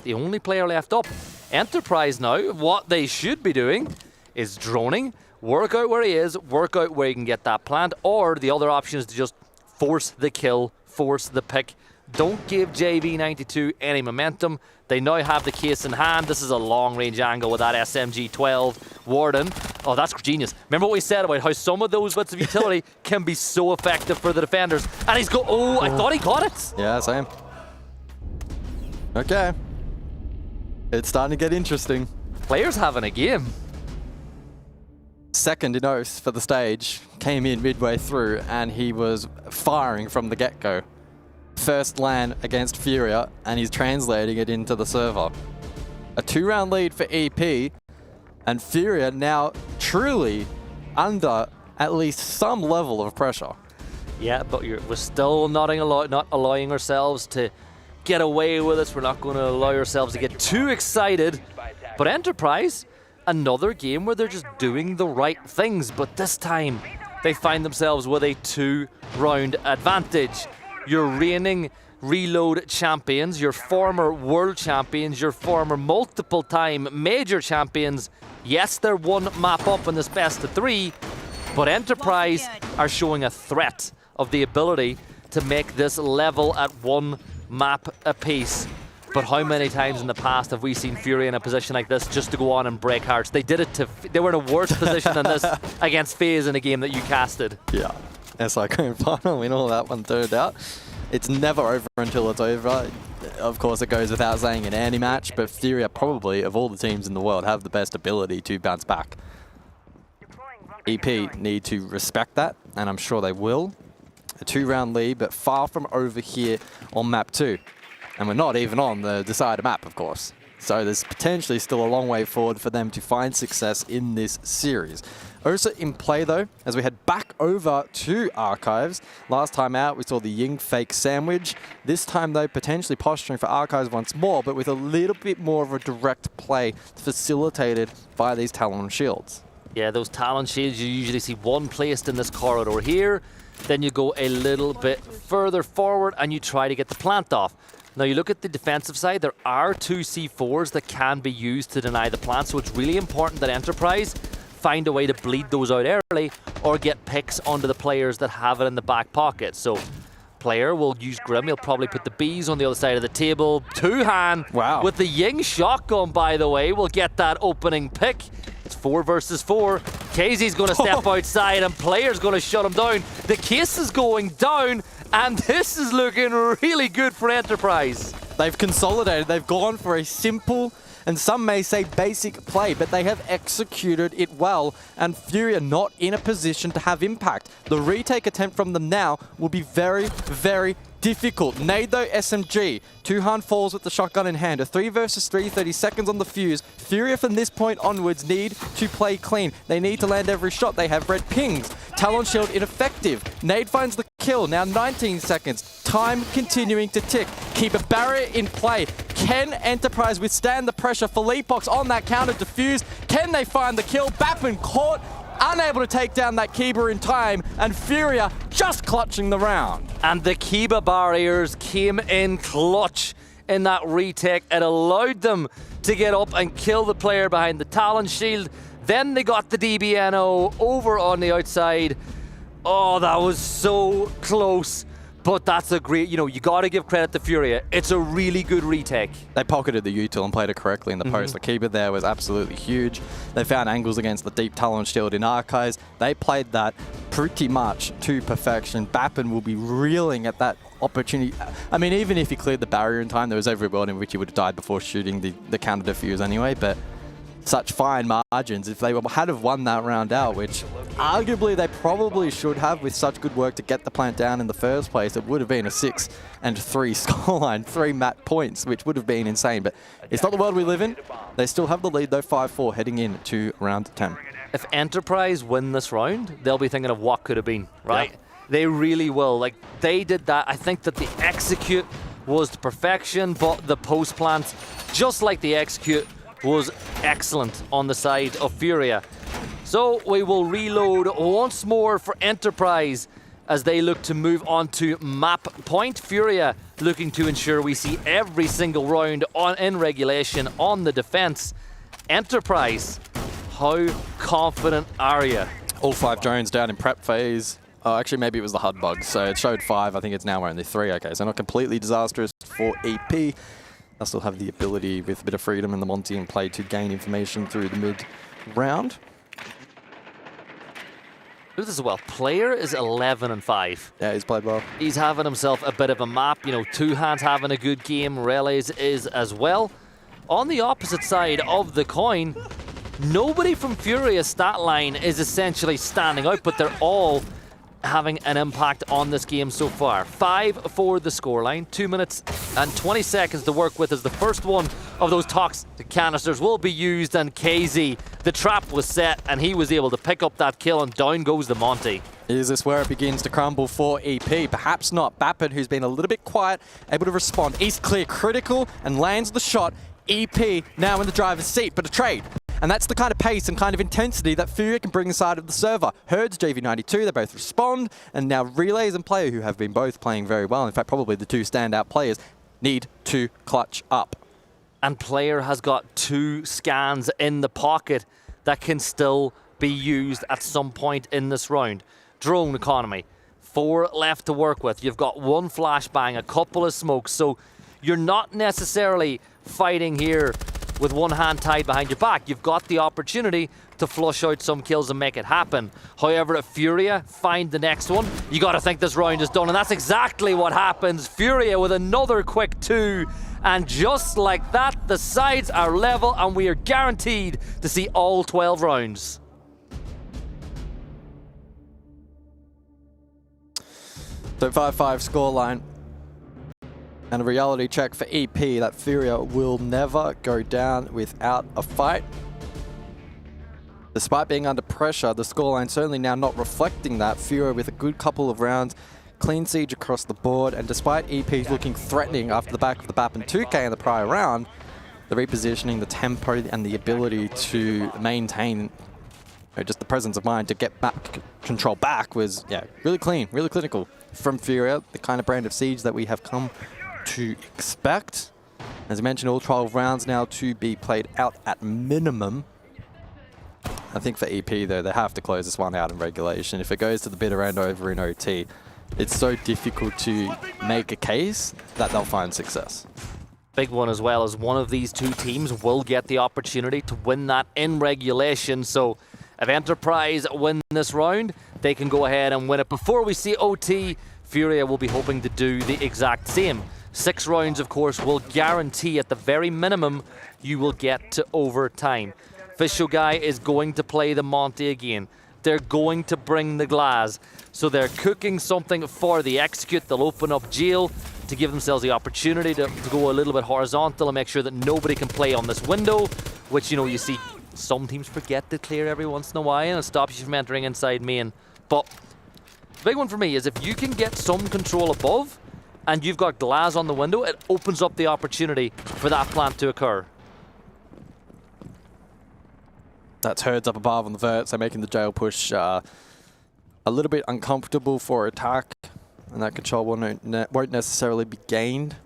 the only player left up. Enterprise now, what they should be doing is droning, work out where he is, work out where he can get that plant, or the other option is to just force the kill, force the pick. Don't give JV92 any momentum. They now have the case in hand. This is a long-range angle with that SMG-12 Warden. Oh, that's genius. Remember what we said about how some of those bits of utility can be so effective for the defenders. And he's oh, I thought he got it. Yeah, same. Okay. It's starting to get interesting. Players having a game. Second in Oath for the stage. Came in midway through, and he was firing from the get-go. First LAN against FURIA, and he's translating it into the server. A 2-round lead for EP, and FURIA now truly under at least some level of pressure. Yeah, but we're still not allowing ourselves to get away with it. We're not going to allow ourselves to get too excited. But Enterprise, another game where they're just doing the right things, but this time they find themselves with a 2-round advantage. Your reigning Reload champions, your former world champions, your former multiple-time major champions. Yes, they're one map up in this best of 3, but Enterprise are showing a threat of the ability to make this level at 1 map apiece. But how many times in the past have we seen FURIA in a position like this just to go on and break hearts? They did it they were in a worse position than this against FaZe in a game that you casted. Yeah. SI Grand Final, we know that one turned out. It's never over until it's over. Of course, it goes without saying in any match, but FURIA probably, of all the teams in the world, have the best ability to bounce back. EP need to respect that, and I'm sure they will. A 2-round lead, but far from over here on map 2. And we're not even on the decider map, of course. So there's potentially still a long way forward for them to find success in this series. Ursa in play though, as we head back over to Archives. Last time out, we saw the Ying fake sandwich. This time though, potentially posturing for Archives once more, but with a little bit more of a direct play facilitated by these Talon shields. Yeah, those Talon shields, you usually see one placed in this corridor here. Then you go a little bit further forward and you try to get the plant off. Now you look at the defensive side, there are 2 C4s that can be used to deny the plant, so it's really important that Enterprise find a way to bleed those out early or get picks onto the players that have it in the back pocket. So Player will use Grim. He'll probably put the Bees on the other side of the table. Two-hand with the Ying shotgun, by the way. We'll get that opening pick. It's 4 versus 4. KZ's going to step outside and Player's going to shut him down. The case is going down and this is looking really good for Enterprise. They've consolidated. They've gone for a simple and some may say basic play, but they have executed it well, and FURIA not in a position to have impact. The retake attempt from them now will be very, very difficult. Nade though, SMG. Two-hand falls with the shotgun in hand. A 3 versus 3, 30 seconds on the fuse. FURIA from this point onwards need to play clean. They need to land every shot. They have red pings. Talon Shield ineffective. Nade finds the kill. Now 19 seconds. Time continuing to tick. Keep a barrier in play. Can Enterprise withstand the pressure? Philippox on that counter defuse. Can they find the kill? Bappin caught. Unable to take down that Kiba in time, and FURIA just clutching the round. And the Kiba barriers came in clutch in that retake. It allowed them to get up and kill the player behind the Talon Shield. Then they got the DBNO over on the outside. Oh, that was so close. But that's a great, you got to give credit to FURIA. It's a really good retake. They pocketed the util and played it correctly in the post. The Kiba there was absolutely huge. They found angles against the deep Talon Shield in Archives. They played that pretty much to perfection. Bappin will be reeling at that opportunity. I mean, even if he cleared the barrier in time, there was every world in which he would have died before shooting the counter defuse anyway, but such fine margins. If they had have won that round out, which arguably they probably should have with such good work to get the plant down in the first place, it would have been a 6-3 scoreline, 3 mat points, which would have been insane. But it's not the world we live in. They still have the lead though, 5-4 heading into round 10. If Enterprise win this round, they'll be thinking of what could have been, right? Yep. They really will. Like, they did that. I think that the execute was to perfection, but the post plant, just like the execute, was excellent on the side of FURIA. So we will reload once more for Enterprise as they look to move on to map point. FURIA looking to ensure we see every single round in regulation on the defense. Enterprise, how confident are you? All 5 drones down in prep phase. Oh, actually, maybe it was the HUD bug. So it showed 5. I think it's now only 3. Okay, so not completely disastrous for EP. They'll still have the ability with a bit of freedom in the Monty and play to gain information through the mid-round. This as well. Player is 11-5. Yeah, he's played well. He's having himself a bit of a map. Two hands having a good game. Relays is as well. On the opposite side of the coin, nobody from FURIA's stat line is essentially standing out, but they're all having an impact on this game so far. 5 for the scoreline, 2 minutes and 20 seconds to work with as the first one of those toxic canisters will be used, and KZ, the trap was set and he was able to pick up that kill, and down goes the Monty. Is this where it begins to crumble for EP? Perhaps not. Bappin, who's been a little bit quiet, able to respond. East clear, critical, and lands the shot. EP now in the driver's seat, but a trade. And that's the kind of pace and kind of intensity that FURIA can bring inside of the server. Herds, JV92, they both respond, and now Relays and Player, who have been both playing very well, in fact probably the 2 standout players, need to clutch up. And Player has got 2 scans in the pocket that can still be used at some point in this round. Drone economy, 4 left to work with. You've got 1 flashbang, a couple of smokes, so you're not necessarily fighting here with 1 hand tied behind your back. You've got the opportunity to flush out some kills and make it happen. However, if FURIA find the next one, you got to think this round is done, and that's exactly what happens. FURIA with another quick 2, and just like that, the sides are level, and we are guaranteed to see all 12 rounds. So 5-5 scoreline. And a reality check for EP that FURIA will never go down without a fight. Despite being under pressure, the scoreline certainly now not reflecting that. FURIA with a good couple of rounds, clean siege across the board, and despite EP looking threatening after the back of the Bappin 2K in the prior round, the repositioning, the tempo, and the ability to maintain just the presence of mind to get back control back was really clean, really clinical from FURIA, the kind of brand of siege that we have come to expect. As I mentioned, all 12 rounds now to be played out at minimum. I think for EP though, they have to close this one out in regulation. If it goes to the bitter end over in OT, it's so difficult to make a case that they'll find success. Big one as well as one of these two teams will get the opportunity to win that in regulation. So if Enterprise win this round, they can go ahead and win it. Before we see OT, FURIA will be hoping to do the exact same. 6 rounds, of course, will guarantee at the very minimum you will get to overtime. Official Guy is going to play the Monty again. They're going to bring the glass. So they're cooking something for the execute. They'll open up jail to give themselves the opportunity to go a little bit horizontal and make sure that nobody can play on this window, which, you know, you see some teams forget to clear every once in a while and it stops you from entering inside main. But the big one for me is if you can get some control above and you've got glass on the window, it opens up the opportunity for that plant to occur. That's Herds up above on the vert, so making the jail push a little bit uncomfortable for attack, and that control won't necessarily be gained.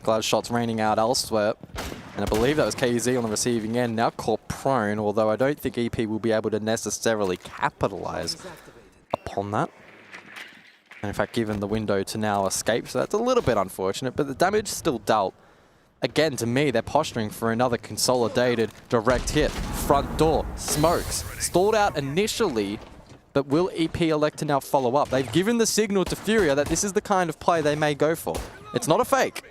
Glass shots raining out elsewhere, and I believe that was KZ on the receiving end, now caught prone, although I don't think EP will be able to necessarily capitalize upon that. And in fact, given the window to now escape, so that's a little bit unfortunate, but the damage still dealt. Again, to me, they're posturing for another consolidated direct hit. Front door, smokes, stalled out initially, but will EP elect to now follow up? They've given the signal to FURIA that this is the kind of play they may go for. It's not a fake.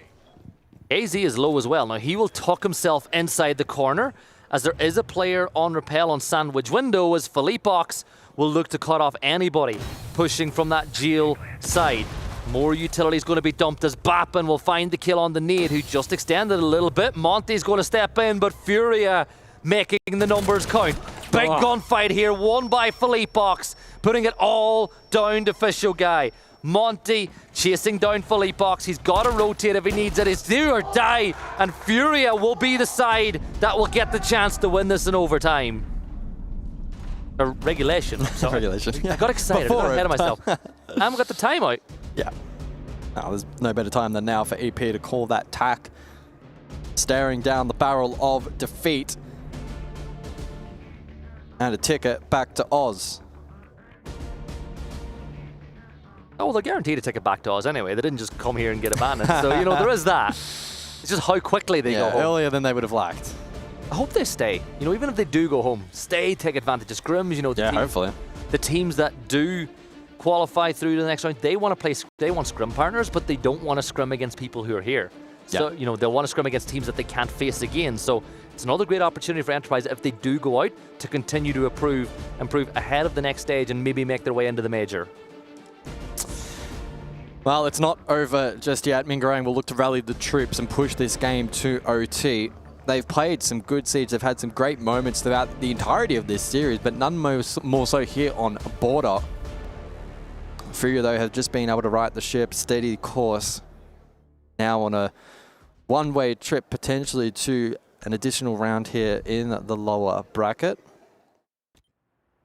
AZ is low as well. Now, he will tuck himself inside the corner as there is a player on rappel on sandwich window as Philippox will look to cut off anybody pushing from that jail side. More utility is going to be dumped as Bappin will find the kill on the nade, who just extended a little bit. Monty's going to step in, but FURIA making the numbers count. Big gunfight here, won by Philippox, putting it all down to Official Guy. Monty chasing down Philippox. He's got to rotate if he needs it. It's do or die, and FURIA will be the side that will get the chance to win this in overtime. Or regulation. Sorry. Regulation. I got excited. I got ahead of myself. I haven't got the timeout. Yeah. No, there's no better time than now for EP to call that tack. Staring down the barrel of defeat. And a ticket back to Oz. Oh, well, they're guaranteed to take it back to Oz anyway. They didn't just come here and get abandoned. So, you know, there is that. It's just how quickly they go home. Earlier than they would have liked. I hope they stay. You know, even if they do go home, stay, take advantage of scrims. You know, Hopefully. The teams that do qualify through to the next round, they want to play, they want scrim partners, but they don't want to scrim against people who are here. So, you know, they'll want to scrim against teams that they can't face again. So it's another great opportunity for Enterprise if they do go out to continue to improve ahead of the next stage and maybe make their way into the major. Well, it's not over just yet. Mingarang will look to rally the troops and push this game to OT. They've played some good siege. They've had some great moments throughout the entirety of this series, but none more so here on Border. FURIA, though, have just been able to right the ship, steady course. Now on a one-way trip potentially to an additional round here in the lower bracket.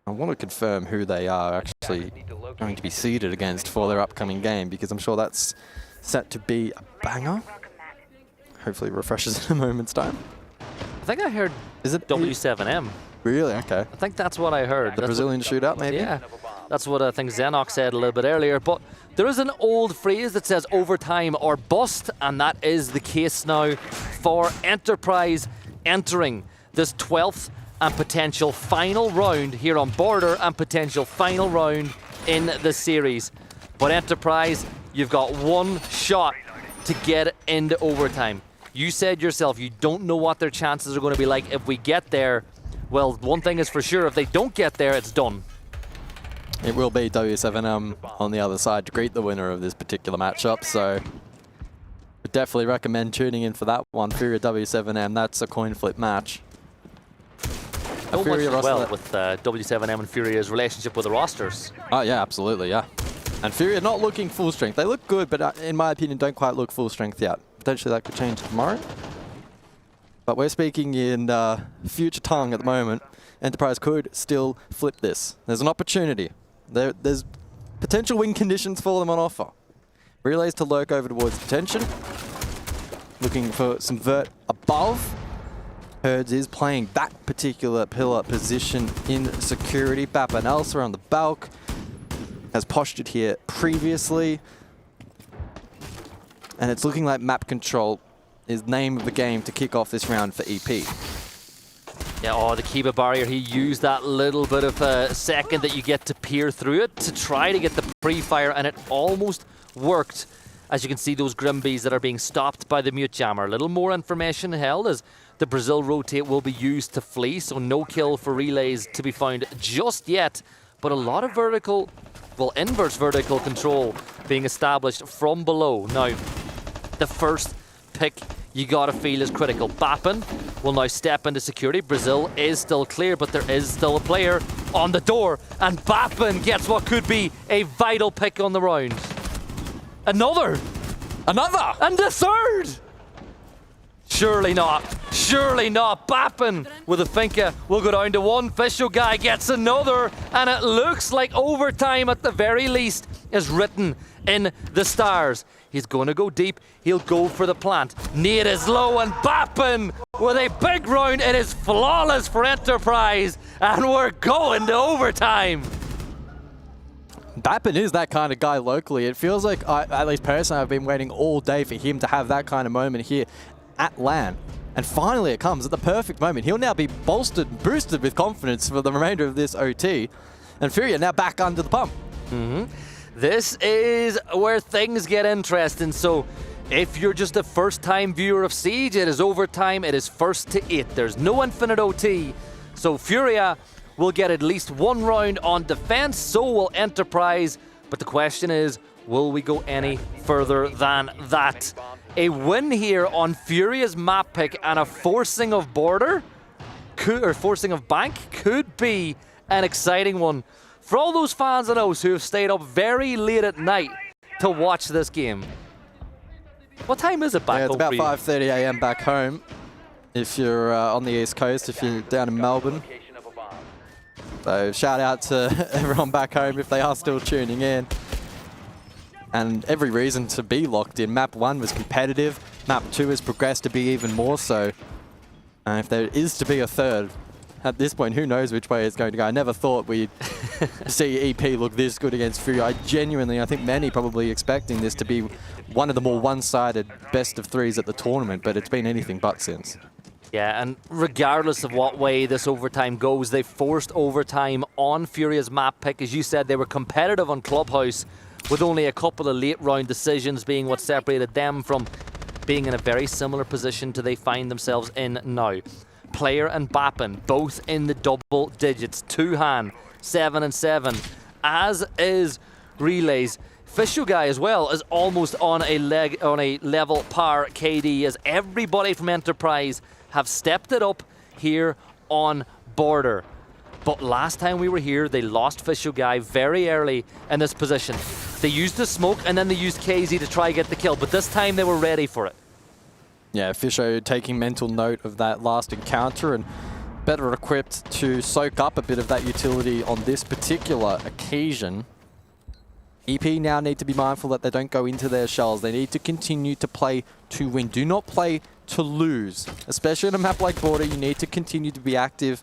I want to confirm who they are actually going to be seeded against for their upcoming game, because I'm sure that's set to be a banger. Hopefully it refreshes in a moment's time. I think I heard Is it W7M. Really? Okay. I think that's what I heard. The Brazilian shootout, maybe? Yeah. That's what I think Xenox said a little bit earlier. But there is an old phrase that says overtime or bust, and that is the case now for Enterprise entering this 12th and potential final round here on Border and potential final round in the series. But Enterprise, you've got one shot to get into overtime. You said yourself you don't know what their chances are going to be like if we get there. Well, one thing is for sure, if they don't get there, it's done. It will be W7M on the other side to greet the winner of this particular matchup, so would definitely recommend tuning in for that one. FURIA W7M, that's a coin flip match. So much as well with W7M and FURIA's relationship with the rosters. Oh yeah, absolutely, yeah. And FURIA not looking full strength. They look good, but in my opinion, don't quite look full strength yet. Potentially that could change tomorrow. But we're speaking in future tongue at the moment. Enterprise could still flip this. There's an opportunity. There's potential win conditions for them on offer. Relays to lurk over towards detention. Looking for some vert above. Herds is playing that particular pillar position in security. Bap and Elsa on the balk. has postured here previously. And it's looking like map control is name of the game to kick off this round for EP. Yeah, oh, the Kiba barrier, he used that little bit of a second that you get to peer through it to try to get the pre-fire, and it almost worked. As you can see, those Grimbees that are being stopped by the Mute Jammer. A little more information held as the Brazil rotate will be used to flee, so no kill for relays to be found just yet. But a lot of vertical, well, inverse vertical control being established from below. Now, the first pick you gotta feel is critical. Bappin will now step into security. Brazil is still clear, but there is still a player on the door, and Bappin gets what could be a vital pick on the round. Another! And the third! Surely not. Surely not. Bappin with a Finka will go down to one. Fisho guy gets another, and it looks like overtime at the very least is written in the stars. He's going to go deep. He'll go for the plant. Nade is low, and Bappin with a big round. It is flawless for Enterprise, and we're going to overtime. Bappin is that kind of guy locally. It feels like, at least personally, I've been waiting all day for him to have that kind of moment here at LAN. And finally it comes at the perfect moment. He'll now be bolstered, boosted with confidence for the remainder of this OT. And FURIA now back under the pump. This is where things get interesting. So if you're just a first-time viewer of Siege, it is overtime. It is first to 8. There's no infinite OT. So FURIA will get at least one round on defense. So will Enterprise. But the question is, will we go any further than that? A win here on FURIA's map pick and a forcing of border, or forcing of bank, could be an exciting one for all those fans of us who have stayed up very late at night to watch this game. What time is it back home? Yeah, it's about 5:30 AM back home. If you're on the East Coast, if you're down in Melbourne. So shout out to everyone back home if they are still tuning in. And every reason to be locked in. Map 1 was competitive. Map 2 has progressed to be even more so. And if there is to be a third, at this point, who knows which way it's going to go. I never thought we'd see EP look this good against FURIA. I think many probably expecting this to be one of the more one-sided best of threes at the tournament, but it's been anything but since. Yeah, and regardless of what way this overtime goes, they forced overtime on FURIA's map pick. As you said, they were competitive on Clubhouse, with only a couple of late round decisions being what separated them from being in a very similar position to they find themselves in now. Player and Bappin both in the double digits. Two-Han, 7 and 7, as is Relays. Fisho guy as well is almost on a level par KD, as everybody from Enterprise have stepped it up here on border. But last time we were here, they lost Fisho guy very early in this position. They used the smoke and then they used KZ to try to get the kill, but this time they were ready for it. Yeah, Fisho taking mental note of that last encounter and better equipped to soak up a bit of that utility on this particular occasion. EP now need to be mindful that they don't go into their shells. They need to continue to play to win. Do not play to lose. Especially on a map like Border, you need to continue to be active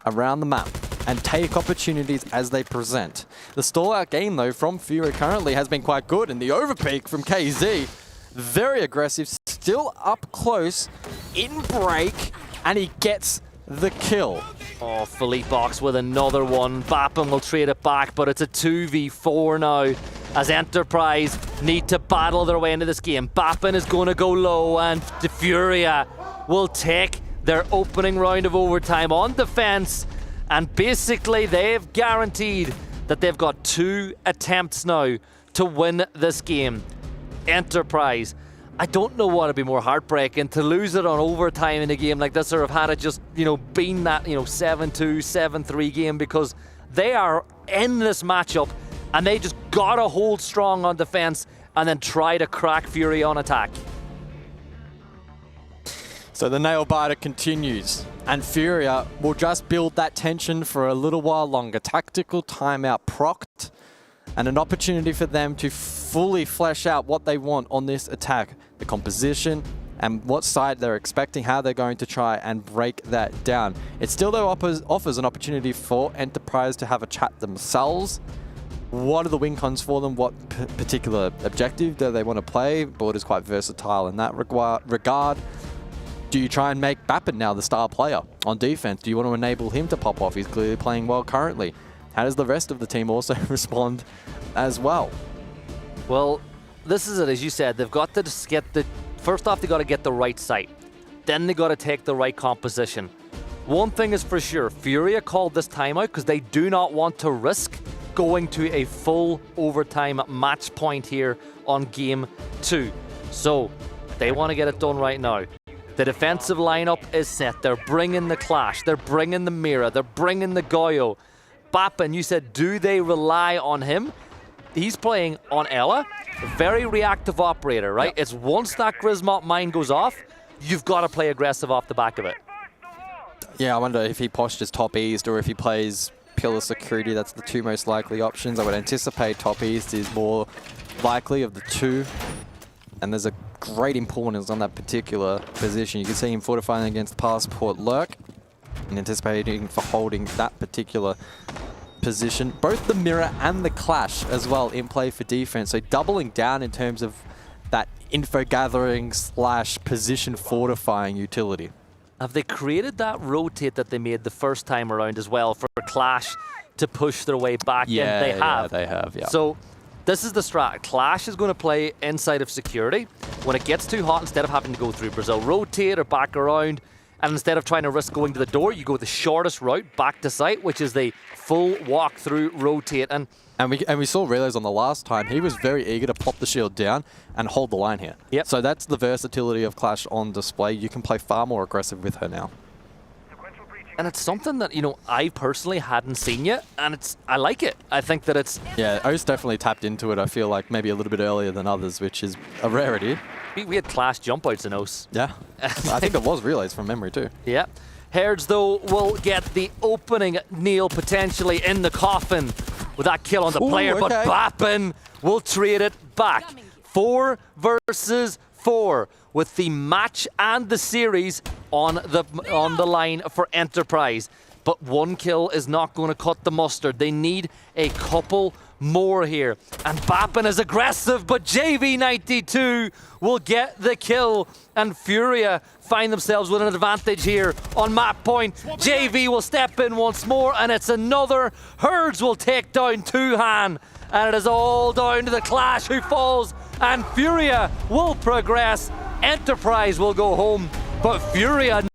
around the map and take opportunities as they present. The stall-out game, though, from FURIA currently has been quite good, and the overpeak from KZ, very aggressive, still up close, in break, and he gets the kill. Oh, Philippe Box with another one. Bappin will trade it back, but it's a 2v4 now, as Enterprise need to battle their way into this game. Bappin is going to go low, and the FURIA will take their opening round of overtime on defense, and basically they've guaranteed that they've got 2 attempts now to win this game. Enterprise, I don't know what would be more heartbreaking, to lose it on overtime in a game like this, or have had it just, been that, 7-2, 7-3 game, because they are in this matchup and they just gotta hold strong on defense and then try to crack FURIA on attack. So the nail biter continues, and FURIA will just build that tension for a little while longer. Tactical timeout procced, and an opportunity for them to fully flesh out what they want on this attack. The composition and what side they're expecting, how they're going to try and break that down. It still, though, offers an opportunity for Enterprise to have a chat themselves, What are the win cons for them? What particular objective do they want to play? Board is quite versatile in that regard. Do you try and make Bappin now the star player on defense? Do you want to enable him to pop off? He's clearly playing well currently. How does the rest of the team also respond as well? Well, this is it, as you said. They've got to just get the... First off, they got to get the right site. Then they got to take the right composition. One thing is for sure, FURIA called this timeout because they do not want to risk going to a full overtime match point here on game 2. So, they want to get it done right now. The defensive lineup is set. They're bringing the Clash. They're bringing the Mira. They're bringing the Goyo. Bappin, you said, do they rely on him? He's playing on Ela. Very reactive operator, right? Yep. It's once that Grismot mine goes off, you've got to play aggressive off the back of it. Yeah, I wonder if he postures top east or if he plays Pillar Security. That's the two most likely options. I would anticipate top east is more likely of the two. And there's a great importance on that particular position. You can see him fortifying against Passport Lurk and anticipating for holding that particular position. Both the Mirror and the Clash as well in play for defense. So doubling down in terms of that info gathering / position fortifying utility. Have they created that rotate that they made the first time around as well for Clash to push their way back in? They have. Yeah, they have, yeah. So this is the strat. Clash is going to play inside of security. When it gets too hot, instead of having to go through Brazil, rotate or back around, and instead of trying to risk going to the door, you go the shortest route back to site, which is the full walk through rotate. And we saw Relos on the last time. He was very eager to pop the shield down and hold the line here. Yep. So that's the versatility of Clash on display. You can play far more aggressive with her now. And it's something that, you know, I personally hadn't seen yet, and I like it. I think that it's... Yeah, O's definitely tapped into it, I feel like, maybe a little bit earlier than others, which is a rarity. We had Clash jump outs in O's. Yeah. I think it was Relays from memory too. Yeah. Herds, though, will get the opening nail potentially in the coffin with that kill on the player, okay. but Bappin will trade it back. 4 versus 4 with the match and the series on the line for Enterprise. But 1 kill is not going to cut the mustard. They need a couple more here. And Bappin is aggressive, but JV92 will get the kill. And FURIA find themselves with an advantage here on map point. JV will step in once more, and it's another. Herds will take down Tuhan. And it is all down to the Clash who falls. And FURIA will progress. Enterprise will go home. But FURIA